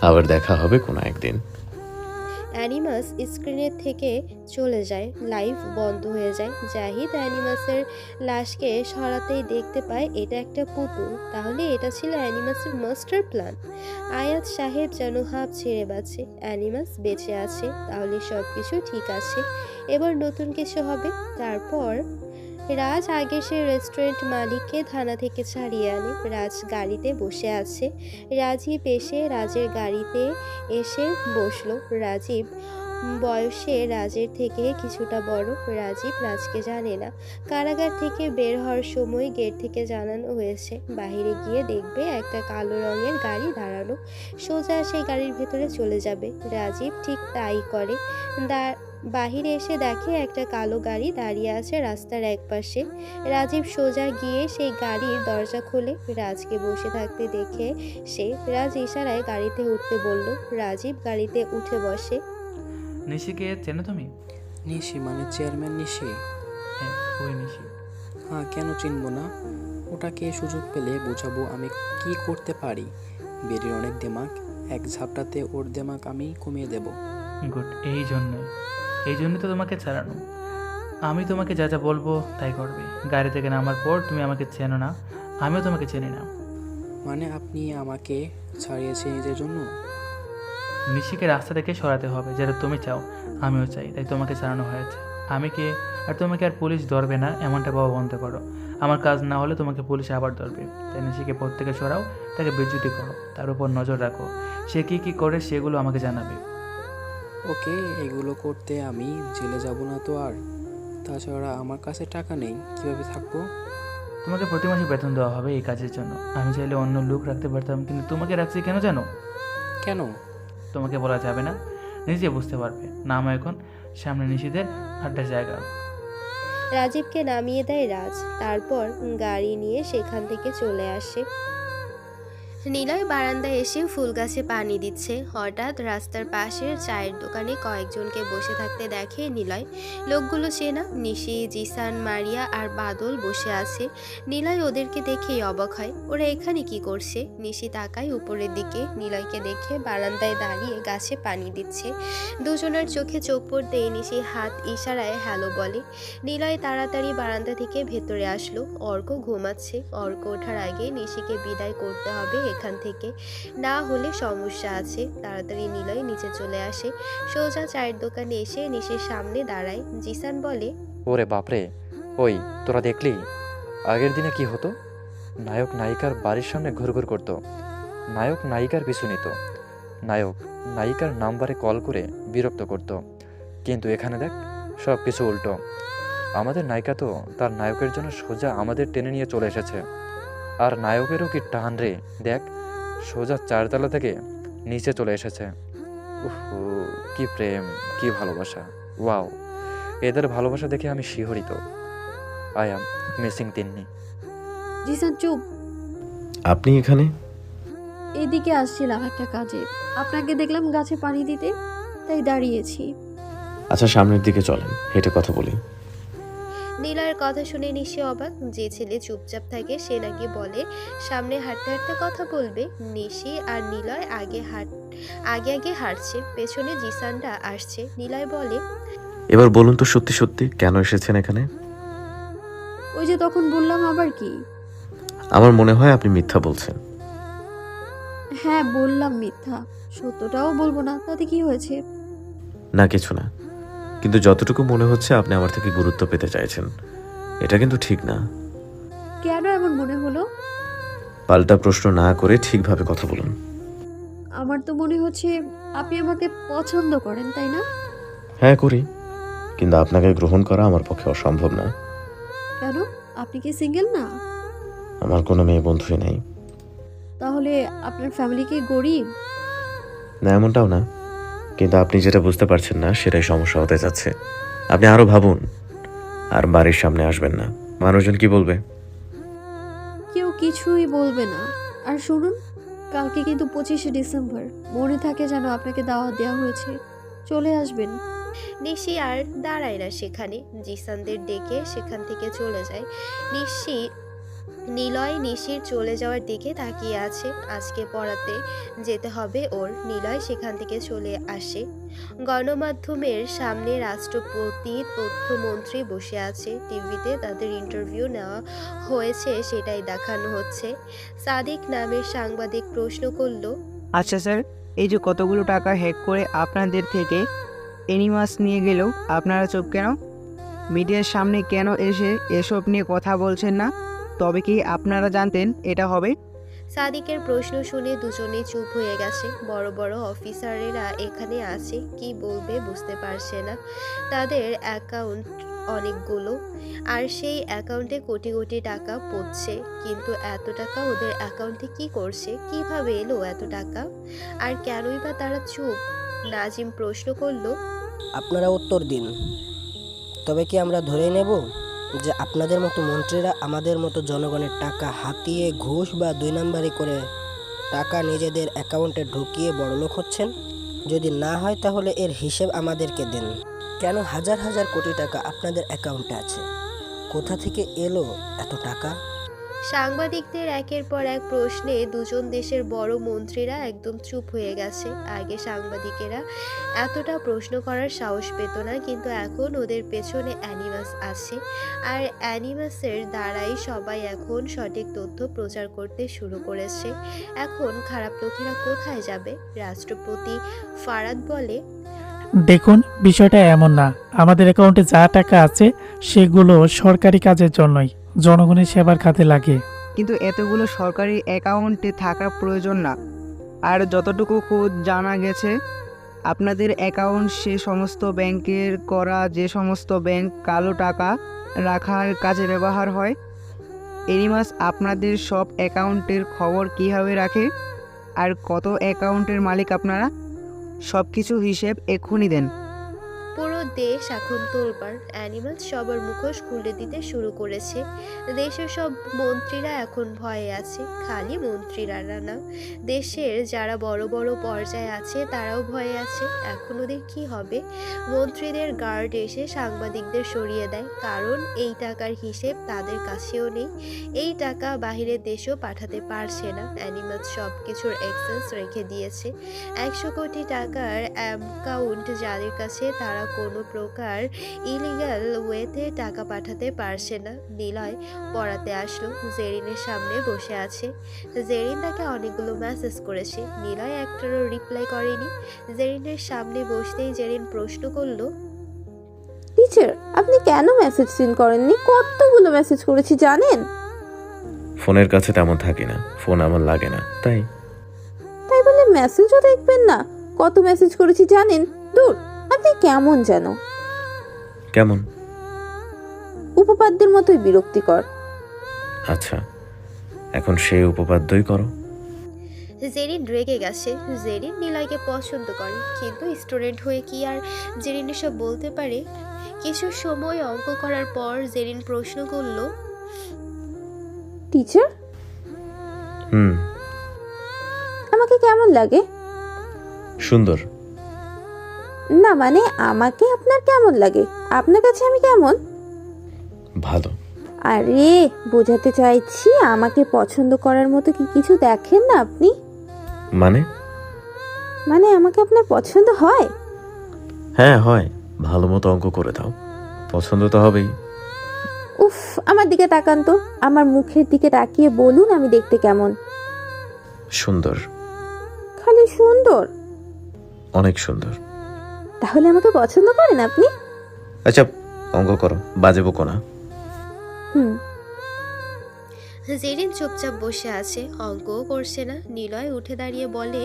আবার দেখা হবে কোনো একদিন। অ্যানিমাস স্ক্রিনের থেকে চলে যায়। লাইভ বন্ধ হয়ে যায়। জাহিদ অ্যানিমাসের লাশকে সরাতেই দেখতে পায় এটা একটা পুতুল। তাহলে এটা ছিল অ্যানিমাসের মাস্টার প্ল্যান। আয়াত সাহেব যেন হাঁপ ছেড়ে বাঁচে। অ্যানিমাস বেঁচে আছে, তাহলে সব কিছু ঠিক আছে। এবার নতুন কিছু হবে। তারপর রাজ আগে সে রেস্টুরেন্ট মালিককে থানা থেকে ছাড়িয়ে আনে। রাজ গাড়িতে বসে আছে। রাজীব এসে রাজের গাড়িতে এসে বসলো। রাজীব বয়সে রাজের থেকে কিছুটা বড়। রাজীব রাজকে জানে না। কারাগার থেকে বের হওয়ার সময় গেট থেকে জানানো হয়েছে বাইরে গিয়ে দেখবে একটা কালো রঙের গাড়ি দাঁড়ানো, সোজা সেই গাড়ির ভেতরে চলে যাবে। রাজীব ঠিক তাই করে। বাহিরে এসে দেখে একটা কালো গাড়ি দাঁড়িয়ে আছে রাস্তার একপাশে। রাজীব সোজা গিয়ে সেই গাড়ির দরজা খোলে। রাজকে বসে থাকতে দেখে রাজ ইশারায় গাড়িতে উঠতে বলল। রাজীব গাড়িতে উঠে বসে। নিশিকে চেনো তুমি? নিশি মানে চেয়ারম্যান নিশি? হ্যাঁ, ওই নিশি। হ্যাঁ, কেন চিনব না? ওটাকে সুযোগ পেলে বোঝাবো আমি কি করতে পারি। বেরির অনেক দেমাক, এক ঝাপটাতে ওর দেমাক আমি কমিয়ে দেব। গুড, এই জন্য তো তোমাকে ছাড়ানো। আমি তোমাকে যা যা বলবো তাই করবে। গাড়ি থেকে নামার পর তুমি আমাকে চেনো না, আমিও তোমাকে চিনি না। মানে আপনি আমাকে ছাড়িয়েছেন নিজের জন্য? নিশিকে রাস্তা থেকে সরাতে হবে, যেটা তুমি চাও আমিও চাই, তাই তোমাকে ছাড়ানো হয়েছে। আমি কে আর তোমাকে আর পুলিশ ধরবে না এমনটা বাবা বন্ধ করো। আমার কাজ না হলে তোমাকে পুলিশ আবার ধরবে, তাই নিশিকে পথ থেকে সরাও, তাকে বিচ্যুতি করো, তার উপর নজর রাখো। সে কি কি করে সেগুলো আমাকে জানাবে। ওকে, এগুলো করতে আমি জেলে যাব না তো আর। তাছাড়া আমার কাছে টাকা নেই, কিভাবে থাকবো? তোমাকে প্রতি মাসে বেতন দেওয়া হবে এই কাজের জন্য। আমি চাইলে অন্য লোক রাখতে পারতাম, কিন্তু তোমাকে রাখছি কেন জানো? কেন? তোমাকে বলা যাবে না, নিজে বুঝতে পারবে। নাম এখন, সামনে নিশিদের আড্ডার জায়গা। রাজীবকে নামিয়ে দেয় রাজ, তারপর গাড়ি নিয়ে সেখান থেকে চলে আসে। নিলয় বারান্দায় এসে ফুল গাছে পানি দিচ্ছে। হঠাৎ রাস্তার পাশের চায়ের দোকানে কয়েকজনকে বসে থাকতে দেখে নিলয়। লোকগুলো চেনা, নিশি, জিসান, মারিয়া আর বাদল বসে আছে। নিলয় ওদেরকে দেখেই অবাক হয়, ওরা এখানে কি করছে? নিশি তাকায় উপরের দিকে, নিলয়কে দেখে বারান্দায় দাঁড়িয়ে গাছে পানি দিচ্ছে। দুজনের চোখে চোখ পড়তেই নিশি হাত ইশারায় হ্যালো বলে। নিলয় তাড়াতাড়ি বারান্দা থেকে ভেতরে আসলো। অর্ক ঘুমাচ্ছে। অর্ক ওঠার আগে নিশিকে বিদায় করতে হবে এখান থেকে, না হলে সমস্যা আছে। তাড়াতাড়ি নিলয় নিচে চলে আসে, সোজা চায়ের দোকানে এসে নিশির সামনে দাঁড়ায়। জিসান বলে, ওরে বাপরে, ওই তোরা দেখলি আগের দিনে কি হতো? নায়ক নায়িকার বাড়ির সামনে ঘুরঘুর করতো, নায়ক নায়িকার পিছু নিত, নায়ক নায়িকার নাম্বারে কল করে বিরক্ত করত। কিন্তু এখানে দেখ, সব কিছু উল্টো। আমাদের নায়িকা তো তার নায়কের জন্য সোজা আমাদের টেনে নিয়ে চলে এসেছে। আর নায়কেরও কি টান রে, দেখ সোজা 4 তলা থেকে নিচে চলে এসেছে। উফ, কি প্রেম, কি ভালোবাসা! ওয়াও, এদের ভালোবাসা দেখে আমি শিহরিত। I am missing Tinni. Zisan চুপ। আপনি এখানে? এদিকে আসছিলাম একটা কাজে, আপনাকে দেখলাম গাছে পানি দিতে, তাই দাঁড়িয়েছি। আচ্ছা, সামনের দিকে চলেন, হেঁটে কথা বলি। নিলয়ের কথা শুনে নিশি অবাক। যে ছেলে চুপচাপ থাকে সে নাকি বলে সামনে হাঁটতে হাঁটতে কথা বলবে। নিশি আর নিলয় আগে আগে হাঁটছে, পেছনে জিসানরা আসছে। নিলয় বলে, এবার বলুন তো সত্যি সত্যি কেন এসেছেন এখানে? ওই যে তখন বললাম, আবার কি? আমার মনে হয় আপনি মিথ্যা বলছেন। হ্যাঁ বললাম মিথ্যা, সত্যটাও বলবো না, তাতে কি হয়েছে? না কিছু না, কিন্তু যতটুকু মনে হচ্ছে আপনি আমার থেকে গুরুত্ব পেতে চাইছেন। এটা কিন্তু ঠিক না। কেন এমন মনে হলো? পাল্টা প্রশ্ন না করে ঠিকভাবে কথা বলুন। আমার তো মনে হচ্ছে আপনি আমাকে পছন্দ করেন, তাই না? হ্যাঁ করি, কিন্তু আপনাকে গ্রহণ করা আমার পক্ষে অসম্ভব না। কেন, আপনি কি সিঙ্গেল না? আমার কোনো মেয়ে বন্ধুই নাই। তাহলে আপনার ফ্যামিলি কি গরিব? না, এমনটাও না, কিন্তু আপনি যেটা বুঝতে পারছেন না সেটাই সমস্যা হতে যাচ্ছে। আপনি আরো ভাবুন, আর বাড়ির সামনে আসবেন না। মানুষজন কি বলবে? কেউ কিছুই বলবে না। আর শুনুন, কালকে কিন্তু 25শে ডিসেম্বর, মনে থাকে যেন আপনাকে দাওয়াত দেওয়া হয়েছে, চলে আসবেন। নিশি আর দাঁড়ায় না সেখানে, জিসানদের ডেকে সেখান থেকে চলে যায়। নিলয় নিশির চলে যাওয়ার দিকে তাকিয়ে আছে। আজকে পড়াতে যেতে হবে ওর। নিলয় সেখান থেকে চলে আসে। গণমাধ্যমের সামনে রাষ্ট্রপতি, তথ্যমন্ত্রী বসে আছে। টিভিতে তাদের ইন্টারভিউ নেওয়া হয়েছে সেটাই দেখানো হচ্ছে। সাদিক নামের সাংবাদিক প্রশ্ন করল, আচ্ছা স্যার, এই যে কতগুলো টাকা হ্যাক করে আপনাদের থেকে এনিমাস নিয়ে গেলেও আপনারা চুপ কেন? মিডিয়ার সামনে কেন এসে এসব নিয়ে কথা বলছেন না? তবে কি আপনারা জানতেন এটা হবে? সাদিকের প্রশ্ন শুনে দুজনেই চুপ হয়ে গেছে। বড় বড় অফিসারেরা এখানে আছে, কি বলবে বুঝতে পারছে না। তাদের অ্যাকাউন্ট অনেকগুলো, আর সেই অ্যাকাউন্টে কোটি কোটি টাকা পড়ছে, কিন্তু এত টাকা ওদের অ্যাকাউন্টে কি করছে, কিভাবে এলো এত টাকা, আর কেনই বা তারা চুপ? নাজিম প্রশ্ন করল, আপনারা উত্তর দিন। তবে কি আমরা ধরে নেব যে আপনাদের মতো মন্ত্রীরা আমাদের মতো জনগণের টাকা হাতিয়ে ঘুষ বা 2 নাম্বারি করে টাকা নিজেদের অ্যাকাউন্টে ঢুকিয়ে বড়লোক হচ্ছেন? যদি না হয় তাহলে এর হিসেব আমাদেরকে দেন। কেন হাজার হাজার কোটি টাকা আপনাদের অ্যাকাউন্টে আছে? কোথা থেকে এলো এত টাকা? সাংবাদিকদের একের পর এক প্রশ্নে দুজন দেশের বড় মন্ত্রীরা একদম চুপ হয়ে গেছে। আগে সাংবাদিকেরা এতটা প্রশ্ন করার সাহস পেত না, কিন্তু এখন ওদের পেছনে অ্যানিমাস আছে, আর অ্যানিমাসের দ্বারাই সবাই এখন সঠিক তথ্য প্রচার করতে শুরু করেছে। এখন খারাপ লোকেরা কোথায় যাবে? রাষ্ট্রপতি ফারাদ বলে, দেখুন, বিষয়টা এমন না। আমাদের অ্যাকাউন্টে যা টাকা আছে সেগুলো সরকারি কাজের জন্যই, জনগণের সেবার খাতে লাগে। কিন্তু এতগুলো সরকারি অ্যাকাউন্টে থাকার প্রয়োজন না। আর যতটুকু খোঁজ জানা গেছে, আপনাদের অ্যাকাউন্ট সে সমস্ত ব্যাংকের করা যে সমস্ত ব্যাংক কালো টাকা রাখার কাজে ব্যবহার হয়। এনিমাস আপনাদের সব অ্যাকাউন্টের খবর কীভাবে রাখে আর কত অ্যাকাউন্টের মালিক আপনারা, সব কিছু হিসেব এক্ষুনি দেন। পুরো দেশ এখন তোলপাড়। অ্যানিমাল সবার মুখোশ খুলে দিতে শুরু করেছে। দেশের সব মন্ত্রীরা এখন ভয়ে আছে। খালি মন্ত্রীরা না, দেশের যারা বড় বড় পর্যায়ে আছে তারাও ভয়ে আছে। এখন ওদের কি হবে? মন্ত্রীদের গার্ড এসে সাংবাদিকদের সরিয়ে দেয়, কারণ এই টাকার হিসেব তাদের কাছেও নেই। এই টাকা বাহিরের দেশেও পাঠাতে পারছে না। অ্যানিমাল সব কিছুর এক্সেস রেখে দিয়েছে। 100 কোটি টাকার অ্যাকাউন্ট যাদের কাছে, তারা কোনো প্রকার ইলিগাল ওয়েতে টাকা পাঠাতে পারছে না। নিলয় পড়াতে আসলো, জেরিনের সামনে বসে আছে। জেরিন তাকে অনেকগুলো মেসেজ করেছে, নিলয় একটারও রিপ্লাই করেনি। জেরিনের সামনে বসতেই জেরিন প্রশ্ন করলো, টিচার, আপনি কেন মেসেজ সেন্ড করেননি? কতগুলো মেসেজ করেছি জানেন? ফোনের কাছে তেমন থাকি না, ফোন আমার লাগে না, তাই বলে মেসেজও দেখবেন না? কত মেসেজ করেছি জানেন? দূর, আপনি কেমন যেন কেমন উপপাদ্যের মতোই বিরক্তিকর। আচ্ছা, এখন সেই উপপাদ্যই করো। জেরিন রেগে গেছে। জেরিন নিলয়কে পছন্দ করে, কিন্তু স্টুডেন্ট হয়ে কি আর জেরিন এসব বলতে পারে? কিছু সময় অঙ্ক করার পর জেরিন প্রশ্ন করল, টিচার, আমাকে কেমন লাগে? সুন্দর। না মানে, আমাকে আপনার কেমন লাগে? আপনার কাছে আমি কেমন? ভালো। আরে বোঝাতে চাইছি, আমাকে পছন্দ করার মতো কি কিছু দেখেন না আপনি? মানে আমাকে আপনার পছন্দ হয়? হ্যাঁ হয়, ভালো মতো অঙ্ক করে দাও, পছন্দ তো হবেই। উফ, আমার দিকে তাকান তো, আমার মুখের দিকে তাকিয়ে বলুন আমি দেখতে কেমন? সুন্দর। খালি সুন্দর? অনেক সুন্দর। তাহলে আমাকে পছন্দ করেন আপনি? আচ্ছা, অঙ্ক করো, বাজে বকো না। জেরিন চুপচাপ বসে আছে, অঙ্কও করছে না। নিলয় উঠে দাঁড়িয়ে বলে,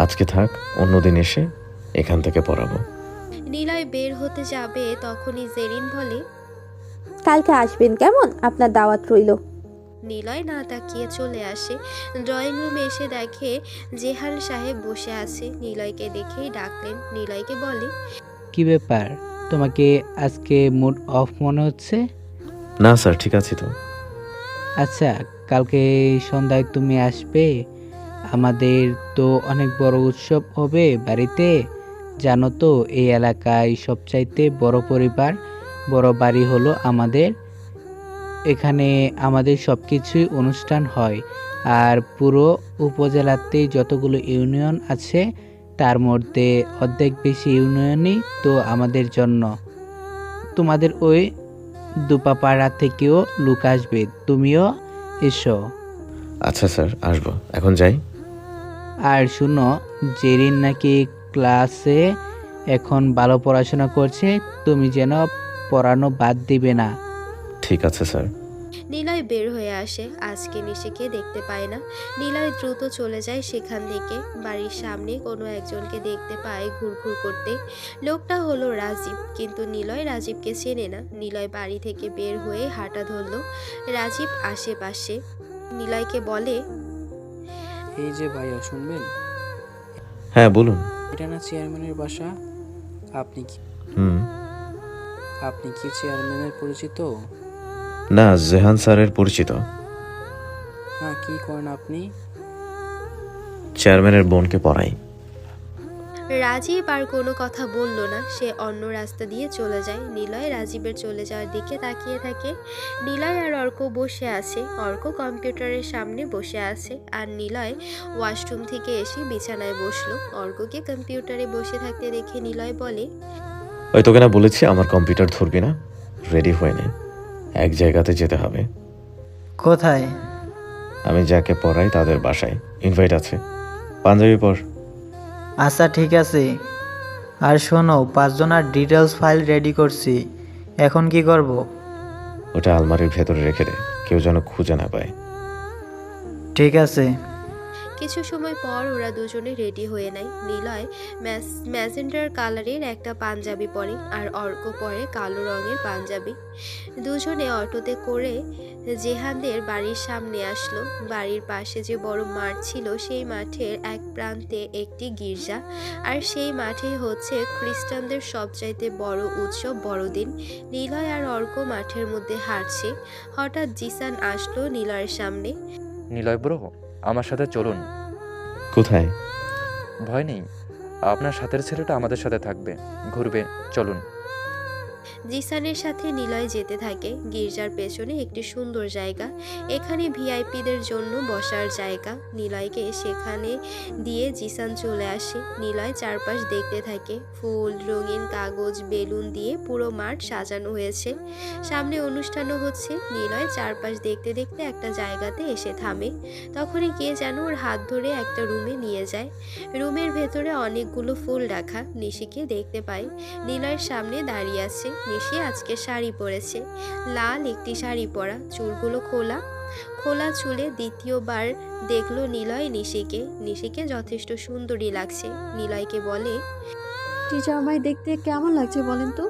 আজকে থাক, অন্যদিন এসে এখান থেকে পড়াবো। নিলয় বের হতে যাবে, তখনই জেরিন বলে, কালকে আসবেন কেমন? আপনার দাওয়াত রইল। নিলয় না তাকিয়ে চলে আসে। ড্রয়িং রুমে এসে দেখে জেহান সাহেব বসে আছে। নিলয়কে দেখেই ডাকলেন। নিলয়কে বলে, কি ব্যাপার, তোমাকে আজকে মুড অফ মনে হচ্ছে? না স্যার, ঠিক আছে তো। আচ্ছা, কালকে সন্ধ্যায় তুমি আসবে? আমাদের তো অনেক বড় উৎসব হবে বাড়িতে। জানো তো, এই এলাকায় সবচাইতে বড় পরিবার, বড় বাড়ি হলো আমাদের। এখানে আমাদের সব কিছুই অনুষ্ঠান হয়। আর পুরো উপজেলাতে যতগুলো ইউনিয়ন আছে তার মধ্যে অর্ধেক বেশি ইউনিয়নই তো আমাদের জন্য। তোমাদের ওই দুপাপাড়া থেকেও লোক আসবে, তুমিও এসো। আচ্ছা স্যার, আসবো, এখন যাই। আর শুনো, জেরিন নাকি ক্লাসে এখন ভালো পড়াশোনা করছে, তুমি যেন পড়ানো বাদ দিবে না। ঠিক আছে স্যার। নিলয় বের হয়ে আসে। আজকে নিশিকে দেখতে পায় না। নিলয় দ্রুত চলে যায় সেখান থেকে। বাড়ির সামনে কোনো একজনকে দেখতে পায় ঘুরঘুর করতে। লোকটা হলো রাজীব, কিন্তু নিলয় রাজীবকে চেনে না। নিলয় বাড়ি থেকে বের হয়ে হাঁটা ধরল। রাজীব আশেপাশে। নিলয়কে বলে, এই যে ভাইয়া, শুনবেন? হ্যাঁ বলুন। এটা না চেয়ারম্যানের বাসা? আপনি কি চেয়ারম্যানের পরিচিত? না, জেহান স্যারের পরিচিত। হ্যাঁ, কি করেন আপনি? চেয়ারম্যানের বোনকে পড়াই। রাজীব আর কোনো কথা বলল না, সে অন্য রাস্তা দিয়ে চলে যায়। নিলয় রাজীবের চলে যাওয়ার দিকে তাকিয়ে থাকে। নিলয় আর অর্ক বসে আছে। অর্ক কম্পিউটারের সামনে বসে আছে আর নিলয় ওয়াশরুম থেকে এসে বিছানায় বসলো। অর্ককে কম্পিউটারে বসে থাকতে দেখে নিলয় বলে, ওই তোকে না বলেছি আমার কম্পিউটার ধরবি না, রেডি হয়ে নে, এক জায়গাতে যেতে হবে। কোথায়? আমি যাকে পড়াই তাদের বাসায়, ইনভাইট আছে, পাঞ্জাবি পর। আচ্ছা ঠিক আছে। আর শোনো, 5 জনের ডিটেলস ফাইল রেডি করছি, এখন কি করব? ওটা আলমারির ভেতরে রেখে দে, কেউ যেন খুঁজে না পায়। ঠিক আছে। কিছু সময় পর ওরা দুজনে রেডি হয়ে নেয়। নিলয় ম্যাজেন্ডার কালারের একটা পাঞ্জাবি পরে আর অর্ক পরে কালো রঙের পাঞ্জাবি। দুজনে অটোতে করে জেহানদের বাড়ির সামনে আসলো। বাড়ির পাশে যে বড় মাঠ ছিল, সেই মাঠের এক প্রান্তে একটি গির্জা, আর সেই মাঠেই হচ্ছে খ্রিস্টানদের সবচাইতে বড় উৎসব বড়দিন। নিলয় আর অর্ক মাঠের মধ্যে হাঁটছে। হঠাৎ জিসান আসলো নিলয়ের সামনে। নিলয় ব্রো, আমার সাথে চলুন। কোথায়? ভয় নেই, আপনার সাথের ছেলেটা আমাদের সাথে থাকবে, ঘুরবে, চলুন। জিসানের সাথে নিলয় যেতে থাকে। গির্জার পেছনে একটি সুন্দর জায়গা, এখানে ভিআইপিদের জন্য বসার জায়গা। নিলয়কে সেখানে দিয়ে জিসান চলে আসে। নিলয় চারপাশ দেখতে থাকে। ফুল, রঙিন কাগজ, বেলুন দিয়ে পুরো মাঠ সাজানো হয়েছে। সামনে অনুষ্ঠানও হচ্ছে। নিলয় চারপাশ দেখতে দেখতে একটা জায়গাতে এসে থামে। তখনই কে যেন ওর হাত ধরে একটা রুমে নিয়ে যায়। রুমের ভেতরে অনেকগুলো ফুল রাখা। নিশিকে দেখতে পায়, নিলয়ের সামনে দাঁড়িয়ে আছে। নিশি আজকে শাড়ি পরেছে, লাল একটি শাড়ি পরা, চুলগুলো খোলা। খোলা চুলে দ্বিতীয়বার দেখলো নিলয় নিশিকে। নিশিকে যথেষ্ট সুন্দরী লাগছে। নিলয়কে বলে, টিচার আমায় দেখতে কেমন লাগছে বলেন তো?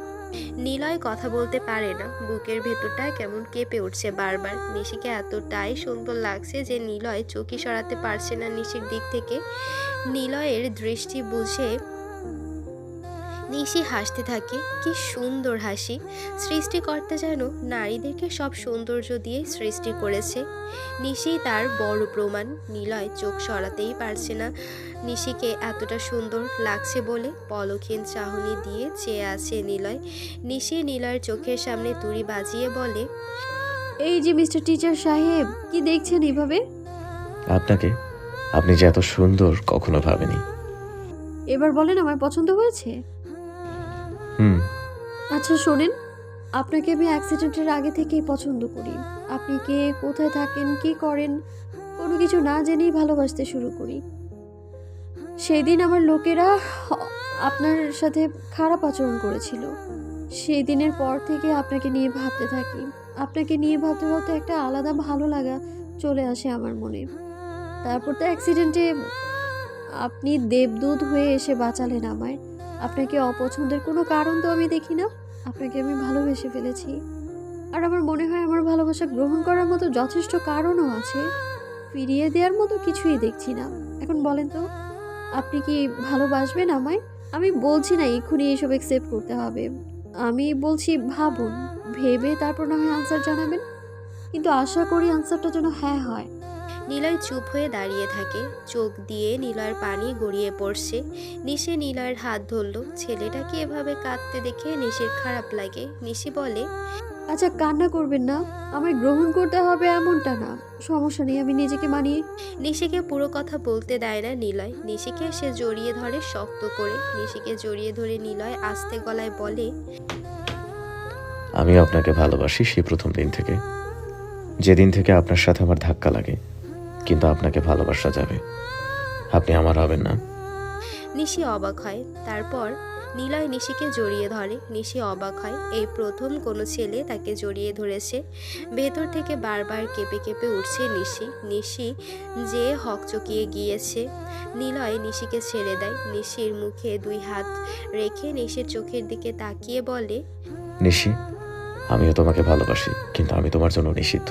নিলয় কথা বলতে পারে না, বুকের ভেতরটা কেমন কেঁপে উঠছে বারবার। নিশিকে এতটাই সুন্দর লাগছে যে নিলয় চোখই সরাতে পারছে না নিশির দিক থেকে। নিলয়ের দৃষ্টি বুঝে নিশি হাসতে থাকে। কি সুন্দর হাসি! সৃষ্টিকর্তা যেন নারীদেরকে সব সৌন্দর্য দিয়ে সৃষ্টি করেছে। নিশি তার বড় প্রমাণ। নিলয় চোখ সরাতেই পারছে না নিশিকে এতটা সুন্দর লাগছে বলে। পলকহীন চাহনি দিয়ে চেয়ে আছে নিলয়। নিশি নিলয়ের চোখের সামনে তুড়ি বাজিয়ে বলে, এই যে মিস্টার টিচার সাহেব, কি দেখছেন এভাবে? আপনাকে, আপনি যে এত সুন্দর কখনো ভাবেনি। এবার বলেন আমার পছন্দ হয়েছে? আচ্ছা শোনেন, আপনাকে আমি অ্যাক্সিডেন্টের আগে থেকেই পছন্দ করি। আপনি কে, কোথায় থাকেন, কি করেন, কোনো কিছু না জেনেই ভালোবাসতে শুরু করি। সেই দিন আমার লোকেরা আপনার সাথে খারাপ আচরণ করেছিল। সেই দিনের পর থেকে আপনাকে নিয়ে ভাবতে থাকি। আপনাকে নিয়ে ভাবতে ভাবতে একটা আলাদা ভালো লাগা চলে আসে আমার মনে। তারপর তো অ্যাক্সিডেন্টে আপনি দেবদূত হয়ে এসে বাঁচালেন আমায়। আপনাকে অপছন্দের কোনো কারণ তো আমি দেখি না। আপনাকে আমি ভালোবেসে ফেলেছি, আর আমার মনে হয় আমার ভালোবাসা গ্রহণ করার মতো যথেষ্ট কারণও আছে। ফিরিয়ে দেওয়ার মতো কিছুই দেখছি না। এখন বলেন তো, আপনি কি ভালোবাসবেন আমায়? আমি বলছি না এক্ষুনি এইসব অ্যাকসেপ্ট করতে হবে, আমি বলছি ভাবুন, ভেবে তারপর না হয় আনসার জানাবেন, কিন্তু আশা করি আনসারটা যেন হ্যাঁ হয়। নিলয় চুপ হয়ে দাঁড়িয়ে থাকে। চোখ দিয়ে নিলয়ের পানি গড়িয়ে পড়ছে। নিশি নিলয়ের হাত ধরল। ছেলেটাকে এভাবে কাঁদতে দেখে নিশির খারাপ লাগে। নিশি বলে, আচ্ছা কান্না করবেন না, আমায় গ্রহণ করতে হবে এমনটা না, সমস্যা নেই, আমি নিজেকে মানিয়ে। নিশিকে পুরো কথা বলতে দেয় না নিলয়। নিশিকে সে জড়িয়ে ধরে শক্ত করে। নিশিকে জড়িয়ে ধরে নিলয় আস্তে গলায় বলে, আমি আপনাকে ভালোবাসি সেই প্রথম দিন থেকে, যেদিন থেকে আপনার সাথে আমার ধাক্কা লাগে। কিন্তু আপনাকে ভালোবাসা যাবে, আপনি আমার হবেন না। নিশি অবাক হয়। তারপর নিলয় নিশিকে জড়িয়ে ধরে। নিশি অবাক হয়, এই প্রথম কোনো ছেলে তাকে জড়িয়ে ধরেছে। ভেতর থেকে বারবার কেঁপে কেঁপে উঠছে নিশি। নিশি যে হকচকিয়ে গিয়েছে। নিলয় নিশিকে ছেড়ে দেয়। নিশির মুখে 2 হাত রেখে নিশির চোখের দিকে তাকিয়ে বলে, নিশি, আমিও তোমাকে ভালোবাসি, কিন্তু আমি তোমার জন্য নিষিদ্ধ,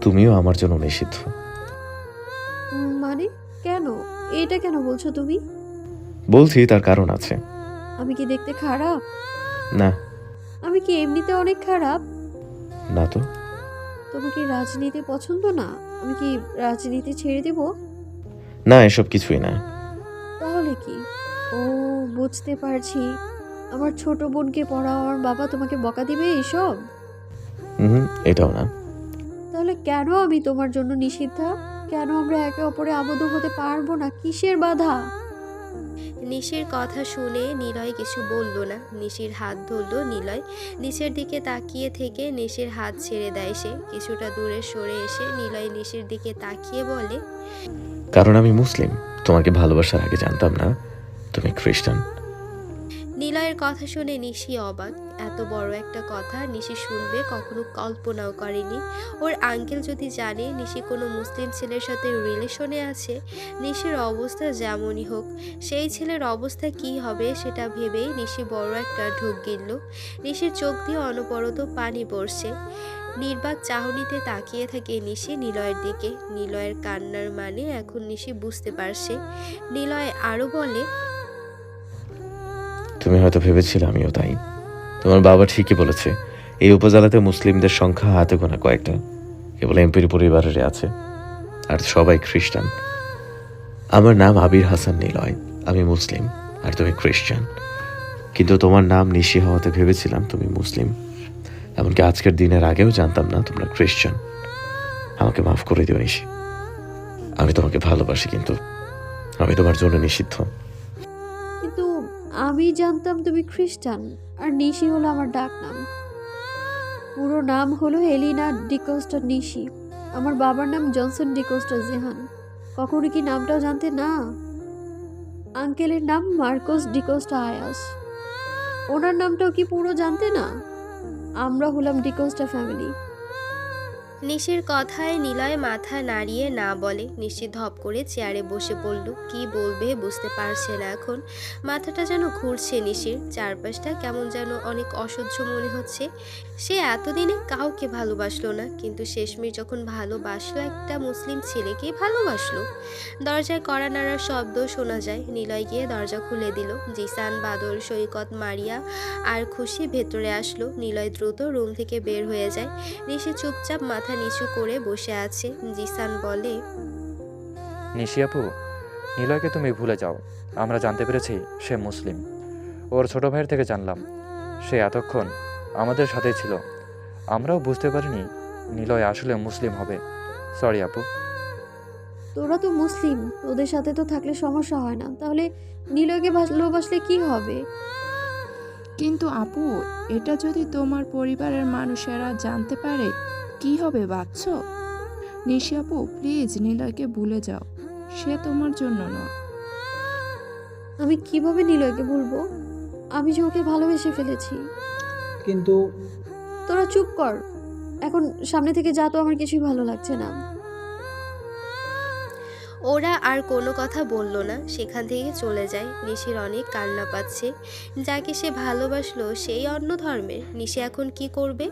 তুমিও আমার জন্য নিষিদ্ধ। মানে কেন? এটা কেন বলছো তুমি? বলছি তার কারণ আছে। আমি কি দেখতে খারাপ? না। আমি কি এমনিতে অনেক খারাপ? না তো। তোমার কি রাজনীতি পছন্দ না? আমি কি রাজনীতি ছেড়ে দেব? না, এসব কিছুই না। তাহলে কি? ও, বুঝতে পারছি। আমার ছোট বোনকে পড়াওয়ার বাবা তোমাকে বকা দিবে এইসব? এটাও না। তাহলে কেন আমি তোমার জন্য নিষিদ্ধা? কেন আমরা একে অপরে আবদ্ধ হতে পারবো না? কিসের বাধা? নিশির কথা শুনে নিলয় কিছু বলল না। নিশির হাত ধরল নিলয়। নিচের দিকে তাকিয়ে থেকে নিশির হাত ছেড়ে দেয় সে। কিছুটা দূরে সরে এসে নিলয় নিশির দিকে তাকিয়ে বলে, কারণ আমি মুসলিম। তোমাকে ভালোবাসার আগে জানতাম না তুমি খ্রিস্টান। নিলয়ের কথা শুনে নিশি অবাক। এত বড় একটা কথা নিশি শুনবে কখনো কল্পনাও করেনি। ওর আঙ্কেল যদি জানে নিশি কোনো মুসলিম ছেলের সাথে রিলেশনে আছে, নিশির অবস্থা যেমনই হোক সেই ছেলের অবস্থা কি হবে সেটা ভেবেই নিশি বড় একটা ঢোক গিলল। নিশির চোখ দিয়ে অনবরত পানি পড়ছে। নির্বাক চাহনিতে তাকিয়ে থাকে নিশি নিলয়ের দিকে। নিলয়ের কান্নার মানে এখন নিশি বুঝতে পারছে। নিলয় আরও বলে, তুমি হয়তো ভেবেছিলে আমিও তাই। তোমার বাবা ঠিকই বলেছে, এই উপজেলাতে মুসলিমদের সংখ্যা হাতে গোনা কয়েকটা, কেবল এমপির পরিবারের আছে, আর সবাই খ্রিস্টান। আমার নাম আবির হাসান নিলয়, আমি মুসলিম আর তুমি খ্রিস্টান। কিন্তু তোমার নাম নিশি হওয়াতে ভেবেছিলাম তুমি মুসলিম। এমনকি আজকের দিনের আগেও জানতাম না তোমরা খ্রিস্টান। আমাকে মাফ করে দিও নিশি। আমি তোমাকে ভালোবাসি, কিন্তু আমি তোমার জন্য নিষিদ্ধ। কিন্তু আমি জানতাম তুমি খ্রিস্টান, আর নিশি হলো আমার ডাক নাম। পুরো নাম হলো এলিনা ডিকোস্টা নিশি। আমার বাবার নাম জনসন ডিকোস্টা জেহান। কখনো কি নামটাও জানতে না? আঙ্কেলের নাম মার্কোস ডিকোস্টা আয়াস। ওনার নামটাও কি পুরো জানতে না? আমরা হলাম ডিকোস্টা ফ্যামিলি। নিশির কথায় নিলয় মাথা নাড়িয়ে না বলে। নিশি ধপ করে চেয়ারে বসে পড়ল। কি বলবে বুঝতে পারছে না এখন। মাথাটা যেন ঘুরছে নিশির। চারপাশটা কেমন যেন অনেক অসহ্য মনে হচ্ছে। সে এতদিনে কাউকে ভালোবাসলো না, কিন্তু শেষমেশ যখন ভালোবাসলো একটা মুসলিম ছেলেকেই ভালোবাসলো। দরজায় কড়া নাড়ার শব্দ শোনা যায়। নিলয় গিয়ে দরজা খুলে দিল। জিসান, বাদল, সৈকত, মারিয়া আর খুশি ভেতরে আসলো। নিলয় দ্রুত রুম থেকে বের হয়ে যায়। নিশি চুপচাপ মাথা নিচু করে বসে আছে। জিসান বলে, নিশি আপু, নিলয়কে তুমি ভুলে যাও। আমরা জানতে পেরেছি সে মুসলিম। ওর ছোট ভাইয়ের থেকে জানলাম সে এতক্ষণ আমাদের সাথেই ছিল। আমরাও বুঝতে পারিনি নিলয় আসলে মুসলিম হবে। সরি আপু। তোরা তো মুসলিম, তোদের সাথে তো থাকলে সমস্যা হয় না, তাহলে নিলয়কে ভালোবাসলে কি হবে? কিন্তু আপু, এটা যদি তোমার পরিবারের মানুষেরা জানতে পারে কি হবে ভাবছো? নিশি আপু, প্লিজ নিলয়কে ভুলে যাও। সে তোমার জন্য নয়। আমি কিভাবে নিলয়কে বলবো? আমি যে ওকে ভালোবেসে ফেলেছি। কিন্তু তোরা চুপ কর। এখন সামনে থেকে যা, তো আমার কিছুই ভালো লাগছে না। ওরা আর কোনো কথা বলল না, সেখান থেকে চলে যায়। নিশির অনেক কান্না পাচ্ছে। যাকে সে ভালোবাসলো সেই অন্য ধর্মের। নিশি এখন কি করবে?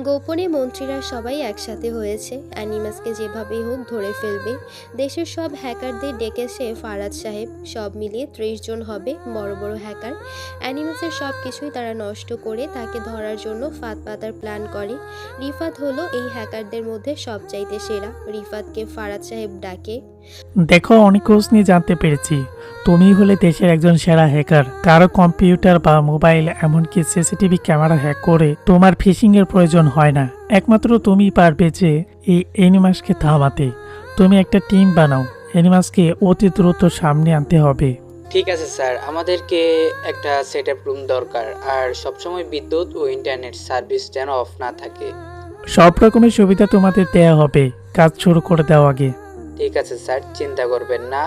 গোপনে মন্ত্রীরা সবাই একসাথে হয়েছে। অ্যানিমাসকে যেভাবেই হোক ধরে ফেলবে। দেশের সব হ্যাকারদের ডেকেছে ফারাদ সাহেব। সব মিলিয়ে 30 জন হবে বড় বড় হ্যাকার। অ্যানিমাসের সব কিছুই তারা নষ্ট করে তাকে ধরার জন্য ফাঁদ পাতার প্ল্যান করে। রিফাত হলো এই হ্যাকারদের মধ্যে সবচাইতে সেরা। রিফাতকে ফারাদ সাহেব ডাকে। দেখো, অনেক খোঁজ নিয়ে জানতে পেরেছি তুমি হলে দেশের একজন সেরা হ্যাকার। কারো কম্পিউটার বা মোবাইল, এমনকি সিসিটিভি ক্যামেরা হ্যাক করে তোমার ফিশিং এর প্রয়োজন হয় না। একমাত্র তুমি পারবে যে এই অ্যানিমাসকে থামাতে। তুমি একটা টিম বানাও। অ্যানিমাসকে অতি দ্রুত সামনে আনতে হবে। ঠিক আছে স্যার, আমাদেরকে একটা সেটআপ রুম দরকার, আর সবসময় বিদ্যুৎ ও ইন্টারনেট সার্ভিস যেন অফ না থাকে। সব রকমের সুবিধা তোমাদের দেয়া হবে। কাজ শুরু করে দাও আগে। ঠিক আছে স্যার, চিন্তা করবেন না।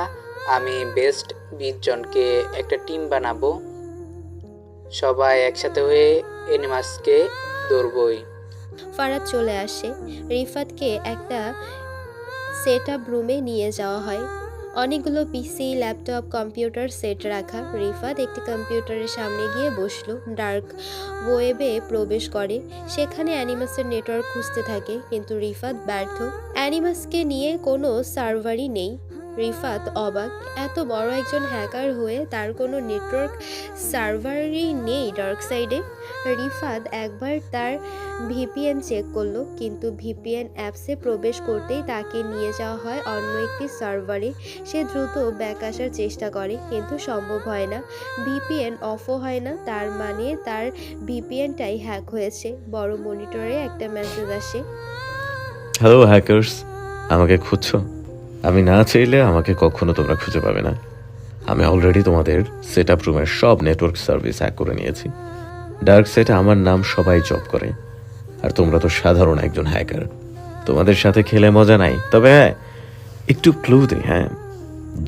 আমি বেস্ট 20 জনকে একটা টিম বানাবো। সবাই একসাথে হয়ে অ্যানিমাসকে ধরবই। ফারাদ চলে আসে। রিফাতকে একটা সেটআপ রুমে নিয়ে যাওয়া হয়। অনেকগুলো পিসি, ল্যাপটপ, কম্পিউটার সেট রাখা। রিফাত একটি কম্পিউটারের সামনে গিয়ে বসলো। ডার্ক ওয়েবে প্রবেশ করে। সেখানে অ্যানিমাসের নেটওয়ার্ক খুঁজতে থাকে, কিন্তু রিফাত ব্যর্থ। অ্যানিমাসকে নিয়ে কোনো সার্ভারই নেই। রিফাত অবাক, এত বড় একজন হ্যাকার হয়ে তার কোনো নেটওয়ার্ক সার্ভারই নেই ডার্ক সাইডে। রিফাত একবার তার ভিপিএন চেক করলো, কিন্তু ভিপিএন অ্যাপসে প্রবেশ করতেই তাকে নিয়ে যাওয়া হয় অন্য একটি সার্ভারে। সে দ্রুত ব্যাক আসার চেষ্টা করে, কিন্তু সম্ভব হয় না। ভিপিএন অফও হয় না, তার মানে তার ভিপিএনটাই হ্যাক হয়েছে। বড় মনিটরে একটা মেসেজ আসে, হ্যালো হ্যাকার্স, আমাকে খুঁজছো? আমি না চাইলে আমাকে কখনো তোমরা খুঁজে পাবে না। আমি অলরেডি তোমাদের সেট আপ রুমের সব নেটওয়ার্ক সার্ভিস হ্যাক করে নিয়েছি। ডার্ক সাইটে আমার নাম সবাই জব করে, আর তোমরা তো সাধারণ একজন হ্যাকার। তোমাদের সাথে খেলে মজা নাই। তবে হ্যাঁ, একটু ক্লু দিই। হ্যাঁ,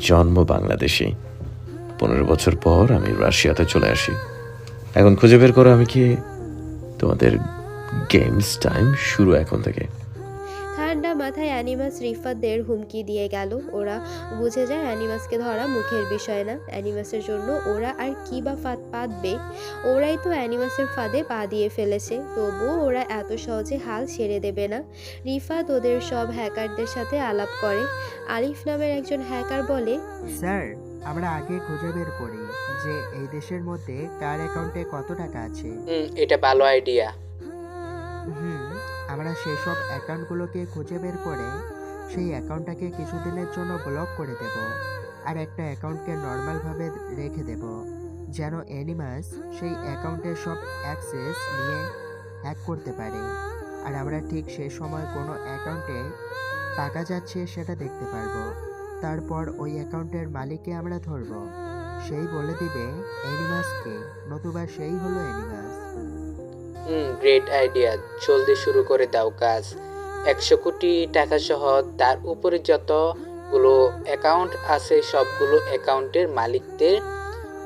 জন্ম বাংলাদেশি, 15 বছর পর আমি রাশিয়াতে চলে আসি। এখন খুঁজে বের করো আমি কি। তোমাদের গেমস টাইম শুরু এখন থেকে। ঠান্ডা মাথায় অ্যানিমাস রিফাতদের হুমকি দিয়ে গেল। ওরা বুঝে যায় অ্যানিমাসকে ধরা মুখের বিষয় না। অ্যানিমাসের জন্য ওরা আর কি বা ফাঁদ পাতবে? ওরাই তো অ্যানিমাসের ফাঁদে পা দিয়ে ফেলেছে, তবুও ওরা এত সহজে হাল ছেড়ে দেবে না। রিফাত ওদের সব হ্যাকারদের সাথে আলাপ করে। আলিফ নামের একজন হ্যাকার বলে, স্যার, আমরা আগে খুঁজে বের করি যে এই দেশের মধ্যে কার অ্যাকাউন্টে কত টাকা আছে। এটা ভালো আইডিয়া। আমরা সেই সব অ্যাকাউন্টগুলোকে খুঁজে বের করে সেই অ্যাকাউন্টটাকে কিছুদিনের জন্য ব্লক করে দেব, আর একটা অ্যাকাউন্টকে নর্মালভাবে রেখে দেব, যেন অ্যানিমাস সেই অ্যাকাউন্টের সব অ্যাক্সেস নিয়ে হ্যাক করতে পারে। আর আমরা ঠিক সেই সময় কোনো অ্যাকাউন্টে টাকা যাচ্ছে সেটা দেখতে পারবো। তারপর ওই অ্যাকাউন্টের মালিককে আমরা ধরব। সেই বলে দিবে অ্যানিমাসকে, নতুবা সেই হলো অ্যানিমাস। Great idea. জলদি শুরু করে দাও কাজ। 100 কোটি টাকা সহ তার উপরে যতগুলো অ্যাকাউন্ট আছে সবগুলো অ্যাকাউন্টের মালিকদের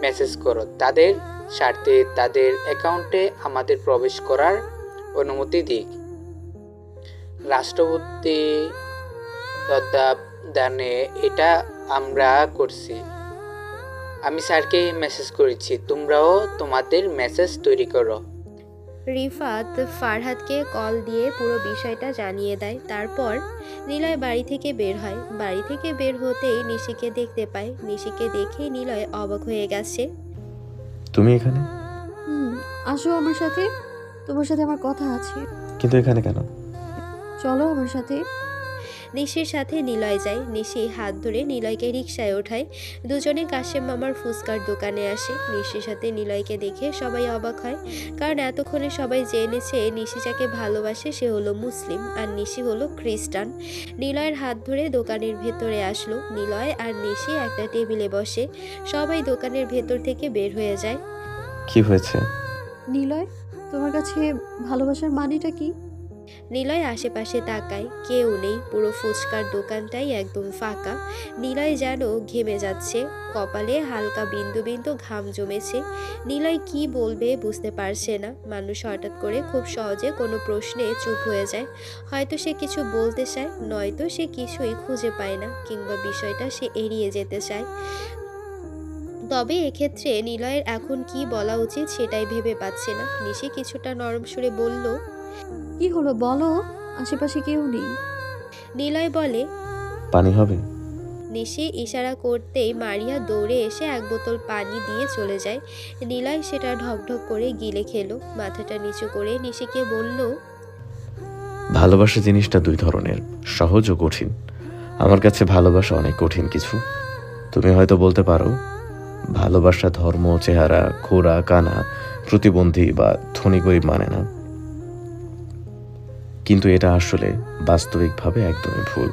মেসেজ করো, তাদের স্বার্থে তাদের অ্যাকাউন্টে আমাদের প্রবেশ করার অনুমতি দিক। রাষ্ট্রপতি তত্ত্বাবধানে এটা আমরা করছি। আমি স্যারকে মেসেজ করেছি, তোমরাও তোমাদের মেসেজ তৈরি করো। রিফাত ফারহাদকে কল দিয়ে পুরো বিষয়টা জানিয়ে দেয়। তারপর নিলয় বাড়ি থেকে বের হয়। বাড়ি থেকে বের হতেই নিশিকে দেখতে পায়। নিশিকে দেখেই নিলয় অবাক হয়ে গেছে। তুমি এখানে? আসো আমার সাথে, তোমার সাথে আমার কথা আছে। কিন্তু এখানে কেন? চলো আমার সাথে। নিশির সাথে নিলয় যায়। নিশি হাত ধরে নিলয়কে রিকশায় ওঠায়। দুজনে কাশেম মামার ফুচকার দোকানে আসে। নিশির সাথে নিলয়কে দেখে সবাই অবাক হয়, কারণ এতক্ষণে সবাই জেনেছে নিশি যাকে ভালোবাসে সে হলো মুসলিম আর নিশি হলো খ্রিস্টান। নিলয়ের হাত ধরে দোকানের ভেতরে আসলো। নিলয় আর নিশি একটা টেবিলে বসে। সবাই দোকানের ভেতর থেকে বের হয়ে যায়। কি হয়েছে? নিলয়, তোমার কাছে ভালোবাসার মানেটা কি? নিলয় আশেপাশে তাকায়, কেউ নেই। পুরো ফুচকার দোকানটাই একদম ফাঁকা। নিলয় যেন ঘেমে যাচ্ছে, কপালে হালকা বিন্দু বিন্দু ঘাম জমেছে। নিলয় কি বলবে বুঝতে পারছে না। মানুষ হঠাৎ করে খুব সহজে কোনো প্রশ্নে চুপ হয়ে যায়। হয়তো সে কিছু বলতে চায়, নয়তো সে কিছুই খুঁজে পায় না, কিংবা বিষয়টা সে এড়িয়ে যেতে চায়। তবে এক্ষেত্রে নিলয়ের এখন কি বলা উচিত সেটাই ভেবে পাচ্ছে না। নিশি কিছুটা নরম সুরে বলল, কি হলো বলো, আশেপাশে কেউ নেই। নিলয় বলে, পানি হবে? নিশি ইশারা করতেই মারিয়া দৌড়ে এসে এক বোতল পানি দিয়ে চলে যায়। নিলয় সেটা ঢকঢক করে গিলে খেলো। মাথাটা নিচু করে নিশিকে বলল, ভালোবাসা জিনিসটা দুই ধরনের, সহজ ও কঠিন। আমার কাছে ভালোবাসা অনেক কঠিন কিছু। তুমি হয়তো বলতে পারো ভালোবাসা ধর্ম, চেহারা, খোরা, কানা, প্রতিবন্ধী বা ধনী গরিব মানে না, কিন্তু এটা আসলে বাস্তবিকভাবে একদমই ভুল।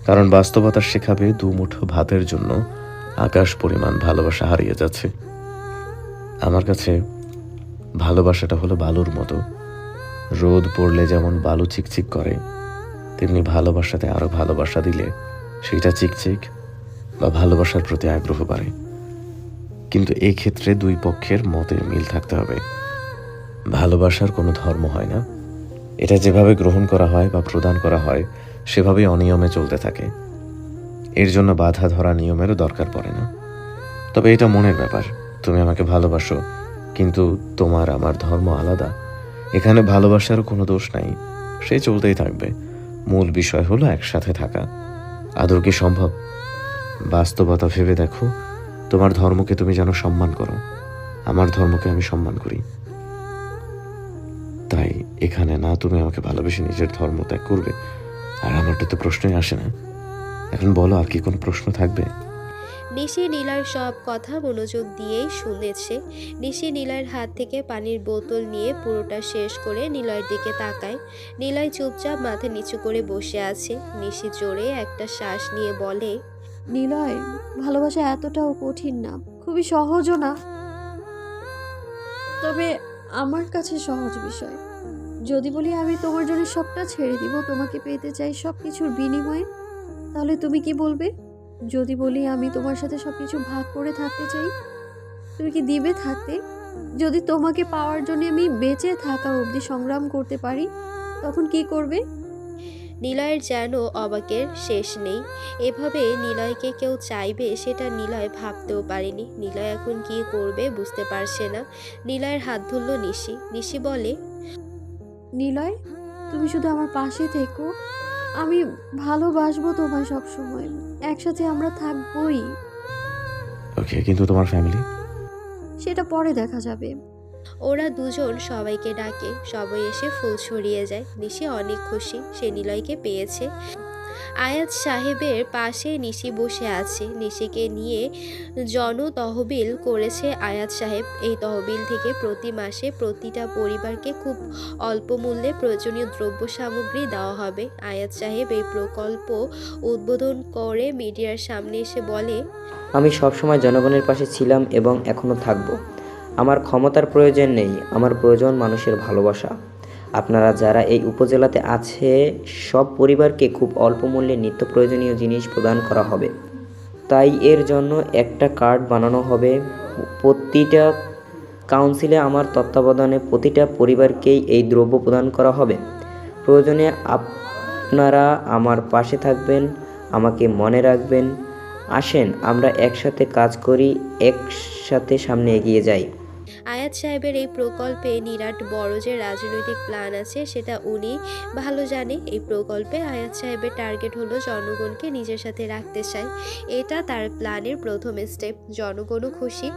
কারণ বাস্তবতা শেখাবে দুমুঠো ভাতের জন্য আকাশ পরিমাণ ভালোবাসা হারিয়ে যাচ্ছে। আমার কাছে ভালোবাসাটা হলো বালুর মতো। রোদ পড়লে যেমন বালু চিকচিক করে, তেমনি ভালোবাসাতে আরো ভালোবাসা দিলে সেটা চিকচিক বা ভালোবাসার প্রতি আগ্রহ বাড়ে। কিন্তু এই ক্ষেত্রে দুই পক্ষের মতের মিল থাকতে হবে। ভালোবাসার কোনো ধর্ম হয় না, এটা যেভাবে গ্রহণ করা হয় বা প্রদান করা হয় সেভাবেই অনিয়মে চলতে থাকে। এর জন্য বাধা ধরা নিয়মেরও দরকার পড়ে না। তবে এটা মনের ব্যাপার, তুমি আমাকে ভালোবাসো, কিন্তু তোমার আমার ধর্ম আলাদা। এখানে ভালোবাসার কোনো দোষ নাই, সে চলতেই থাকবে। মূল বিষয় হলো একসাথে থাকা। আদর কি সম্ভব? বাস্তবতা ভেবে দেখো, তোমার ধর্মকে তুমি যেন সম্মান করো, আমার ধর্মকে আমি সম্মান করি। তাই এখানে না তুমি আমাকে ভালোবেসে নিজের ধর্ম ত্যাগ করবে, আর আমারটা তো প্রশ্নই আসে না। এখন বলো, আর কি কোনো প্রশ্ন থাকবে? নিশি নীলার সব কথা মনোযোগ দিয়েই শুনেছে। নিশি নীলার হাত থেকে পানির বোতল নিয়ে পুরোটা শেষ করে নিলয়ের দিকে তাকায়। নিলয় চুপচাপ মাথা নিচু করে বসে আছে। নিশি জোরে একটা শ্বাস নিয়ে বলে, নিলয়, ভালোবাসা এতটাও কঠিন না, খুবই সহজও না, তবে আমার কাছে সহজ বিষয়। যদি বলি আমি তোমার জন্য সবটা ছেড়ে দিব, তোমাকে পেতে চাই সব কিছুর বিনিময়ে, তাহলে তুমি কি বলবে? যদি বলি আমি তোমার সাথে সব কিছু ভাগ করে থাকতে চাই, তুমি কি দিবে থাকতে? যদি তোমাকে পাওয়ার জন্য আমি বেঁচে থাকা অবধি সংগ্রাম করতে পারি, তখন কি করবে? নিলয়ের যেন অবাকের শেষ নেই। এভাবে নিলয়কে কেউ চাইবে সেটা নিলয় ভাবতেও পারেনি। নিলয় এখন কি করবে বুঝতে পারছে না। নিলয়ের হাত ধরল নিশি। নিশি বলে, নিলয়, তুমি শুধু আমার পাশে থেকো, আমি ভালোবাসবো তোমায় সবসময়, একসাথে আমরা থাকবোই। ওকে, কিন্তু তোমার ফ্যামিলি? সেটা পরে দেখা যাবে। ওরা দুজন সবাইকে ডাকে, সবাই এসে ফুল ছড়িয়ে যায়। নিশি অনেক খুশি, সে নিলয়কে পেয়েছে। আয়াত সাহেবের পাশে নিশি বসে আছে। নিশিকে নিয়ে তহবিল করেছে আয়াত সাহেব। এই তহবিল থেকে প্রতি মাসে প্রতিটা পরিবারকে খুব অল্প মূল্যে প্রয়োজনীয় দ্রব্য সামগ্রী দেওয়া হবে। আয়াত সাহেব এই প্রকল্প উদ্বোধন করে মিডিয়ার সামনে এসে বলে, আমি সবসময় জনগণের পাশে ছিলাম এবং এখনও থাকব। আমার ক্ষমতার প্রয়োজন নেই, আমার প্রয়োজন মানুষের ভালোবাসা। আপনারা যারা এই উপজেলাতে আছে সব পরিবারকে খুব অল্প মূল্যে নিত্য প্রয়োজনীয় জিনিস প্রদান করা হবে। তাই এর জন্য একটা কার্ড বানানো হবে। প্রতিটা কাউন্সিলে আমার তত্ত্বাবধানে প্রতিটা পরিবারকেই এই দ্রব্য প্রদান করা হবে। প্রয়োজনে আপনারা আমার পাশে থাকবেন, আমাকে মনে রাখবেন। আসেন আমরা একসাথে কাজ করি, একসাথে সামনে এগিয়ে যাই। আয়াত সাহেবের এই প্রকল্পে নিরাট বড় যে রাজনৈতিক প্ল্যান আছে সেটা উনি ভালো জানে। এই প্রকল্পে আয়াত সাহেবের টার্গেট হলো জনগণকে নিজের সাথে রাখতে চায়। এটা তার প্ল্যানের প্রথম স্টেপ। জনগণও খুশি।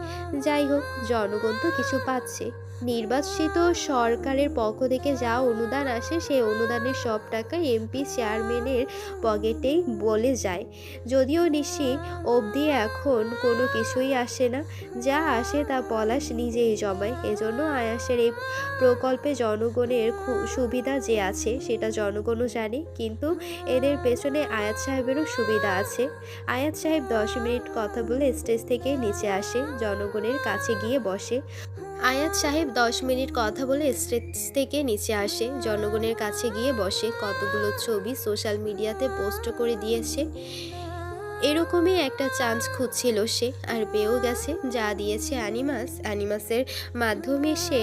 যাই হোক, জনগণ তো কিছু পাচ্ছে। নির্বাচিত সরকারের পক্ষ থেকে যা অনুদান আসে সেই অনুদানের সব টাকা এমপি চেয়ারম্যানের পকেটেই বলে যায়। যদিও নিশি অবধি এখন কোনো কিছুই আসে না, যা আসে তা পলাশ নিজেই জমায়। এজন্য আয়াসের এই প্রকল্পে জনগণের সুবিধা যে আছে সেটা জনগণও জানে, কিন্তু এদের পেছনে আয়াত সাহেবেরও সুবিধা আছে। আয়াত সাহেব 10 মিনিট কথা বলে স্টেজ থেকে নিচে আসে, জনগণের কাছে গিয়ে বসে। আয়াত সাহেব 10 মিনিট কথা বলে স্টেজ থেকে নিচে আসে, জনগণের কাছে গিয়ে বসে। কতগুলো ছবি সোশ্যাল মিডিয়াতে পোস্ট করে দিয়েছে। এরকমই একটা চান্স খুঁজছিল সে, আর পেয়েও গেছে। যা দিয়েছে অ্যানিমাসের মাধ্যমে সে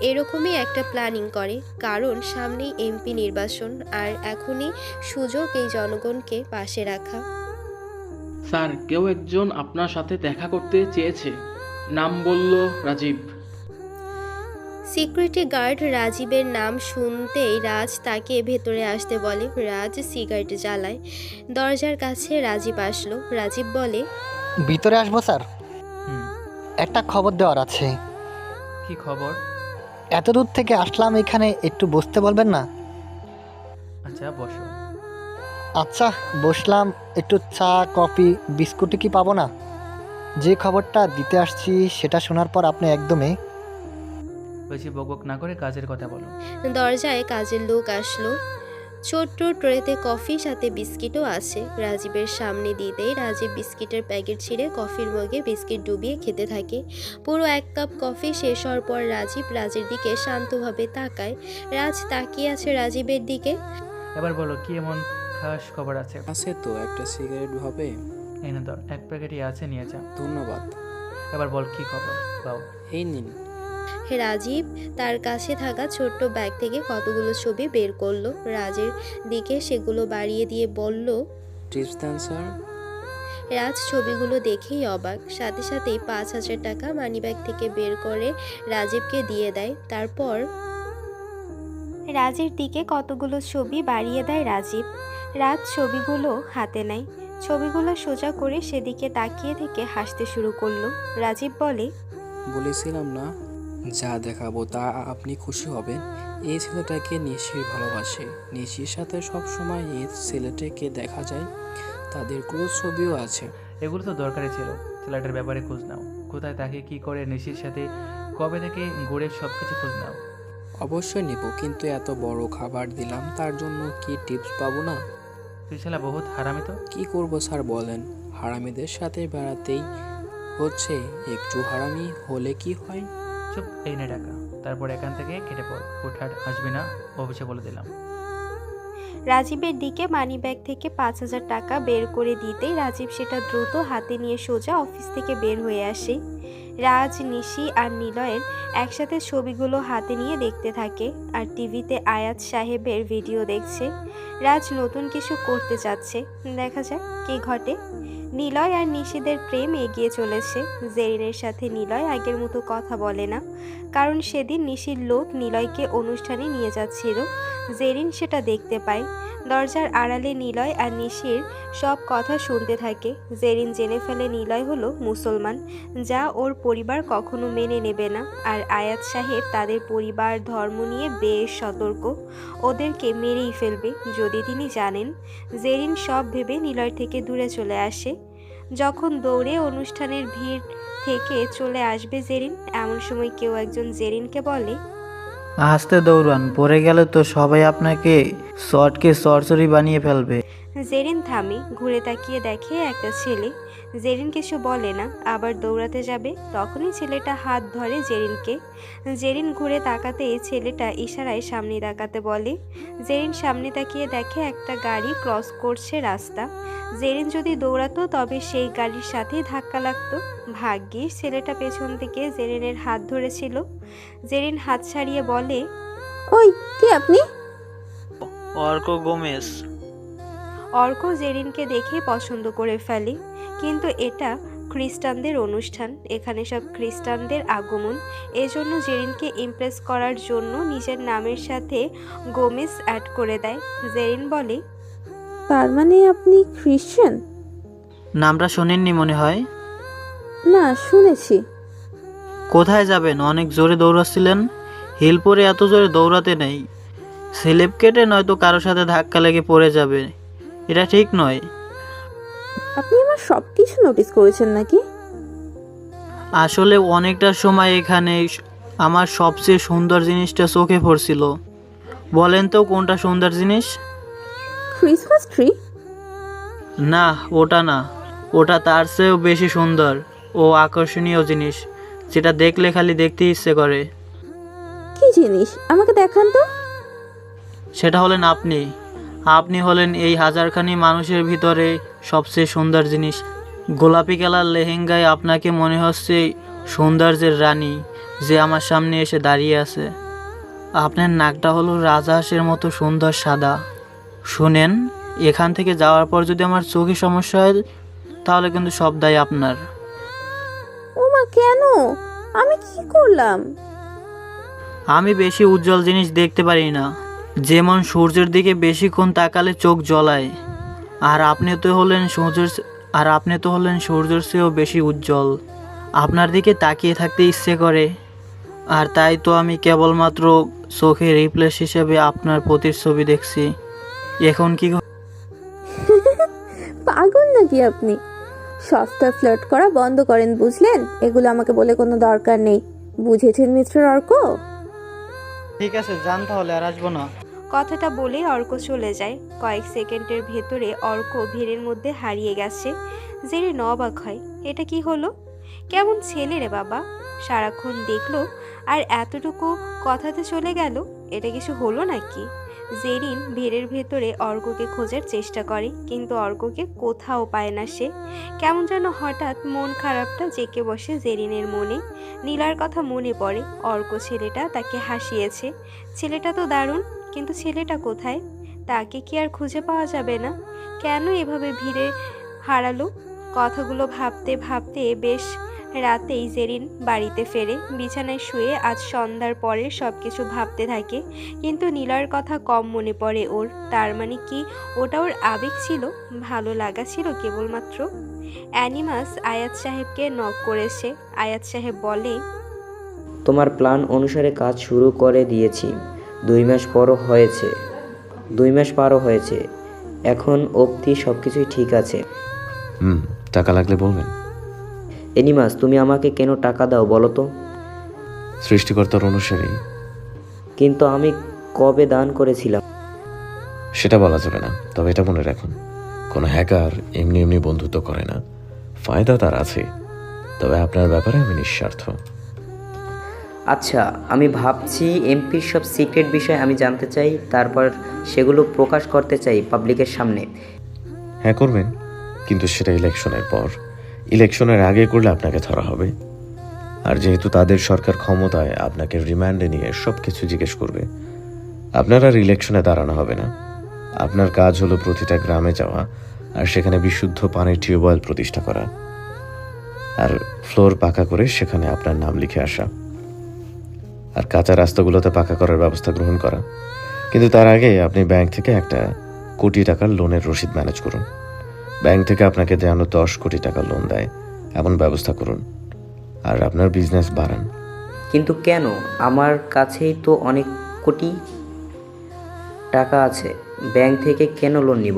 এরকমই একটা প্ল্যানিং করে, কারণ সামনেই এমপি নির্বাচন, আর এখনই সুযোগ এই জনগণকে পাশে রাখা। স্যার, কেউ একজন আপনার সাথে দেখা করতে চেয়েছে, নাম বলল রাজীব। সিকিউরিটি গার্ড রাজীবের নাম শুনতেই রাজ তাকে ভেতরে আসতে বলে। রাজ সিগারেট জ্বালায়। দরজার কাছে রাজীব আসলো। রাজীব বলে, ভিতরে আসবো স্যার? একটা খবর দেওয়ার আছে। কি খবর? এত দূর থেকে আসলাম এখানে, একটু বসতে বলবেন না? আচ্ছা বসো। আচ্ছা বসলাম। একটু চা, কফি, বিস্কুট কি পাবো না? যে খবরটা দিতে আসছি সেটা শোনার পর আপনি একদমই বেশি বকবক না করে কাজের কথা বলো। দরজায় কাজের লোক আসলো। ছোট্ট ট্রেতে কফি সাথে বিস্কিটও আছে। রাজীবের সামনে দিতেই রাজীব বিস্কিটের প্যাকেট ছিঁড়ে কফির মগে বিস্কিট ডুবিয়ে খেতে থাকে। পুরো 1 কাপ কফি শেষ হওয়ার পর রাজীব রাজের দিকে শান্তভাবে তাকায়। রাজ তাকিয়ে আছে রাজীবের দিকে। এবার বলো, কি এমন খাস খবর আছে? আছে তো, একটা সিগারেট হবে? এনে ধর, 1 প্যাকেটই আছে, নিয়ে যা। ধন্যবাদ। এবার বল কি খবর, দাও। এই নিন। রাজীব তার কাছে থাকা ছোট্ট ব্যাগ থেকে কতগুলো ছবি বের করলো। রাজের দিকে সেগুলো বাড়িয়ে দিয়ে বলল, টিপস দেন স্যার। রাজ ছবিগুলো দেখেই অবাক। সাথে সাথেই 5,000 টাকা মানিব্যাগ থেকে বের করে রাজীবকে দিয়ে দেয়। তারপর রাজের দিকে কতগুলো ছবি বাড়িয়ে দেয় রাজীব। রাজ ছবিগুলো হাতে নেয়। ছবিগুলো সোজা করে সেদিকে তাকিয়ে থেকে হাসতে শুরু করলো। রাজীব বলে, বলেছিলাম না, যা দেখাবো তা আপনি খুশি হবেন। এই ছেলেটাকে নিশির ভালোবাসে, নিশির সাথে সবসময় এই ছেলেটাকে দেখা যায়, তাদের ক্লোজ ছবিও আছে। এগুলো তো দরকারই ছিল। ছেলেটার ব্যাপারে খোঁজ নাও, কোথায় তাকে কি করে, নিশির সাথে কবে থেকে ঘুরে সব কিছু খোঁজ নাও। অবশ্যই নেব, কিন্তু এত বড় খাবার দিলাম, তার জন্য কি টিপস পাবো না? তুই ছেলে বহুত হারামি তো। কি করব স্যার বলেন, হারামিদের সাথে বেড়াতেই হচ্ছে, একটু হারামি হলে কি হয়? চুপ, এই নে টাকা, তারপর এখান থেকে কেটে পড়, হুটহাট আসবি না, অফিসে বলে দিলাম। রাজীবের দিকে মানিব্যাগ থেকে 5,000 টাকা বের করে দিতেই রাজীব সেটা দ্রুত হাতে নিয়ে সোজা অফিস থেকে বের হয়ে আসে। রাজ, নিশি আর নিলয়ের একসাথে ছবিগুলো হাতে নিয়ে দেখতে থাকে আর টিভিতে আয়াত সাহেবের ভিডিও দেখছে। রাজ নতুন কিছু করতে চাচ্ছে, দেখা যাক কি ঘটে। নিলয় আর নিশিদের প্রেম এগিয়ে চলেছে। জেরিনের সাথে নিলয় আগের মতো কথা বলে না, কারণ সেদিন নিশির লোক নিলয়কে অনুষ্ঠানে নিয়ে যাচ্ছিল। জেরিন সেটা দেখতে পায়। দরজার আড়ালে নিলয় আর নিশির সব কথা শুনতে থাকে। জেরিন জেনে ফেলে নিলয় হলো মুসলমান, যা ওর পরিবার কখনো মেনে নেবে না। আর আয়াত সাহেব তাদের পরিবার ধর্ম নিয়ে বেশ সতর্ক, ওদেরকে মেরেই ফেলবে যদি তিনি জানেন। জেরিন সব ভেবে নিলয় থেকে দূরে চলে আসে। যখন দৌড়ে অনুষ্ঠানের ভিড় থেকে চলে আসবে জেরিন, এমন সময় কেউ একজন জেরিনকে বলে, আস্তে দৌড়ান, পড়ে গেলে তো সবাই আপনাকে শর্টকে সরসরি বানিয়ে ফেলবে। জেরিন থামে, ঘুরে তাকিয়ে দেখে একটা ছেলে। জেরিন কিছু বলে না, আবার দৌড়াতে যাবে, তখনই ছেলেটা হাত ধরে জেরিনকে। জেরিন ঘুরে তাকাতে ছেলেটা ইশারায় সামনে তাকাতে বলে। জেরিন সামনে তাকিয়ে দেখে একটা গাড়ি ক্রস করছে রাস্তা। জেরিন যদি দৌড়াতো তবে সেই গাড়ির সাথে ধাক্কা লাগতো। ভাগ্যিস ছেলেটা পেছন থেকে জেরিনের হাত ধরেছিল। জেরিন হাত ছাড়িয়ে বলে, ওই কে আপনি? অর্ক গোমেজ। অর্ক জেরিনকে দেখে পছন্দ করে ফেলে, কিন্তু এটা খ্রিস্টানদের অনুষ্ঠান, এখানে সব খ্রিস্টানদের আগমন। এজন্য জেরিনকে ইমপ্রেস করার জন্য নিজের নামের সাথে গোমেজ অ্যাড করে দেয়। জেরিন বলে, তার মানে আপনি খ্রিশ্চান? নামটা শোনেননি মনে হয়। না, শুনেছি। কোথায় যাবেন? অনেক জোরে দৌড়াচ্ছিলেন। হিল পরে এত জোরে দৌড়াতে নেই, স্লিপ কেটে নয়তো কারোর সাথে ধাক্কা লেগে পড়ে যাবে, এটা ঠিক নয়। আপনি আমার সব কিছু নোটিস করেছেন নাকি? আসলে অনেকটা সময় এখানে আমার সবচেয়ে সুন্দর জিনিসটা চোখে পড়ছিল। বলেন তো কোনটা সুন্দর জিনিস? Christmas tree? না, ওটা না, ওটা তার চেয়েও বেশি সুন্দর ও আকর্ষণীয় জিনিস, যেটা দেখলে খালি দেখতে ইচ্ছে করে। কি জিনিস আমাকে দেখান তো। সেটা হলেন আপনি। আপনি হলেন এই হাজারখানি মানুষের ভিতরে সবচেয়ে সুন্দর জিনিস। গোলাপি কালার লেহেঙ্গায় আপনাকে মনে হচ্ছে সৌন্দর্যের রানী যে আমার সামনে এসে দাঁড়িয়ে আছে। আপনার নাকটা হলো রাজহাঁসের মতো সুন্দর সাদা। শুনেন, এখান থেকে যাওয়ার পর যদি আমার চোখে সমস্যা হয় তাহলে কিন্তু সব দায় আপনার। ওমা, কেন? আমি কি করলাম? আমি বেশি উজ্জ্বল জিনিস দেখতে পারি না, যেমন সূর্যের দিকে বেশিক্ষণ তাকালে চোখ জ্বলায়। আর আপনি তো হলেন সূর্যের চেয়েও বেশি উজ্জ্বল। আপনার দিকে তাকিয়ে থাকতে ইচ্ছে করে। আর তাই তো আমি কেবলমাত্র চোখে রিপ্লেস হিসেবে আপনার প্রতিচ্ছবি দেখছি। এখন কি পাগল নাকি আপনি? সস্তা ফ্লার্ট করা বন্ধ করেন, বুঝলেন? এগুলো আমাকে বলে কোনো দরকার নেই, বুঝেছেন মিস্টার অর্ক? ঠিক আছে, যান তাহলে, আর আসবো না। কথাটা বলে অর্ক চলে যায়। কয়েক সেকেন্ডের ভেতরে অর্ক ভিড়ের মধ্যে হারিয়ে গেছে। জেরিন অবাক হয়, এটা কি হলো? কেমন ছেলে রে বাবা, সারাক্ষণ দেখলো আর এতটুকু কথাতে চলে গেল, এটা কিছু হলো নাকি? জেরিন ভিড়ের ভেতরে অর্ককে খোঁজার চেষ্টা করে, কিন্তু অর্ককে কোথাও পায় না সে। কেমন যেন হঠাৎ মন খারাপটা জেঁকে বসে জেরিনের মনে। নীলার কথা মনে পড়ে। অর্ক ছেলেটা তাকে হাসিয়েছে, ছেলেটা তো দারুণ, কিন্তু ছেলেটা কোথায়? তাকে কি আর খুঁজে পাওয়া যাবে না? কেন এভাবে ভিড়ে হারালো? কথাগুলো ভাবতে ভাবতে বেশ রাতেই জেরিন বাড়িতে ফেরে। বিছানায় শুয়ে আজ সন্ধ্যার পরে সবকিছু ভাবতে থাকে, কিন্তু নীলার কথা কম মনে পড়ে ওর। তার মানে কি ওটা ওর আবেগ ছিল, ভালো লাগা ছিল কেবলমাত্র? অ্যানিমাস আয়াত সাহেবকে নক করেছে। আয়াত সাহেব বলে, তোমার প্ল্যান অনুসারে কাজ শুরু করে দিয়েছি। 2 মাস পারও হয়েছে। এখন অবধি সব কিছুই ঠিক আছে। টাকা লাগলে বলবেন। এনিমাস, তুমি আমাকে কেন টাকা দাও বলো তো? সৃষ্টিকর্তার অনুসারী। কিন্তু আমি কবে দান করেছিলাম? সেটা বলা যাবে না, তবে এটা মনে রাখুন, কোনো হ্যাকার এমনি এমনি বন্ধুত্ব করে না। ফায়দা তার আছে, তবে আপনার ব্যাপারে আমি নিঃস্বার্থ। আচ্ছা, আমি ভাবছি এমপির সব সিক্রেট বিষয় আমি জানতে চাই, তারপর সেগুলো প্রকাশ করতে চাই পাবলিকের সামনে। হ্যাঁ করবেন, কিন্তু সেটা ইলেকশনের পর। ইলেকশনের আগে করলে আপনাকে ধরা হবে। আর যেহেতু তাদের সরকার ক্ষমতায়, আপনাকে রিমান্ডে নিয়ে সব কিছু জিজ্ঞেস করবে। আপনার আর ইলেকশনে দাঁড়ানো হবে না। আপনার কাজ হলো প্রতিটা গ্রামে যাওয়া আর সেখানে বিশুদ্ধ পানির টিউবওয়েল প্রতিষ্ঠা করা, আর ফ্লোর পাকা করে সেখানে আপনার নাম লিখে আসা, আর কাঁচা রাস্তাগুলোতে পাকা করার ব্যবস্থা গ্রহণ করা। কিন্তু তার আগে আপনি ব্যাংক থেকে 1 কোটি টাকার লোনের রসিদ ম্যানেজ করুন। ব্যাংক থেকে আপনাকে যেন 10 কোটি টাকা লোন দেয় এমন ব্যবস্থা করুন, আর আপনার বিজনেস বাড়ান। কিন্তু কেন? আমার কাছেই তো অনেক কোটি টাকা আছে, ব্যাংক থেকে কেন লোন নিব?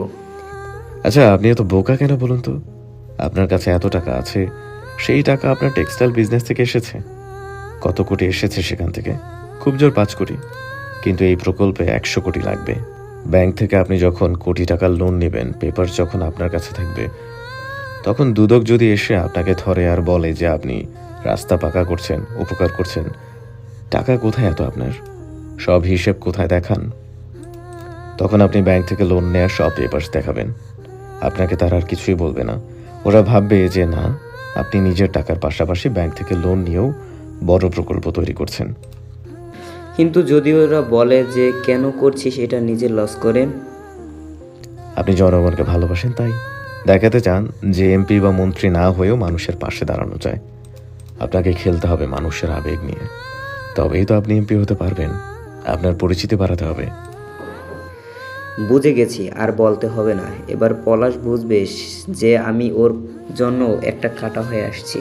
আচ্ছা, আপনি এত বোকা কেন বলুন তো? আপনার কাছে এত টাকা আছে, সেই টাকা আপনার টেক্সটাইল বিজনেস থেকে এসেছে। কত কোটি এসেছে সেখান থেকে? খুব জোর 5 কোটি। কিন্তু এই প্রকল্পে 100 কোটি লাগবে। ব্যাংক থেকে আপনি যখন কোটি টাকার লোন নেবেন, পেপার যখন আপনার কাছে থাকবে, তখন দুদক যদি এসে আপনাকে ধরে আর বলে যে আপনি রাস্তা পাকা করছেন, উপকার করছেন, টাকা কোথায় এত আপনার? সব হিসেব কোথায় দেখান? তখন আপনি ব্যাংক থেকে লোন নেওয়ার সব পেপারস দেখাবেন। আপনাকে তারা আর কিছুই বলবে না। ওরা ভাববে যে না, আপনি নিজের টাকার পাশাপাশি ব্যাংক থেকে লোন নিয়েও বড় প্রকল্প তৈরি করছেন। কিন্তু যদি ওরা বলে যে কেন করছিস এটা নিজে লস করেন? আপনি জনগণকে ভালোবাসেন, তাই দেখাতে চান যে এমপি বা মন্ত্রী না হয়েও মানুষের পাশে দাঁড়ানো যায়। আপনাকে খেলতে হবে মানুষের আবেগ নিয়ে, তবেই তো আপনি এমপি হতে পারবেন। আপনার পরিচিতি বাড়াতে হবে। বুঝে গেছি, আর বলতে হবে না। এবার পলাশ বুঝবে যে আমি ওর জন্য একটা কাটা হয়ে আসছি।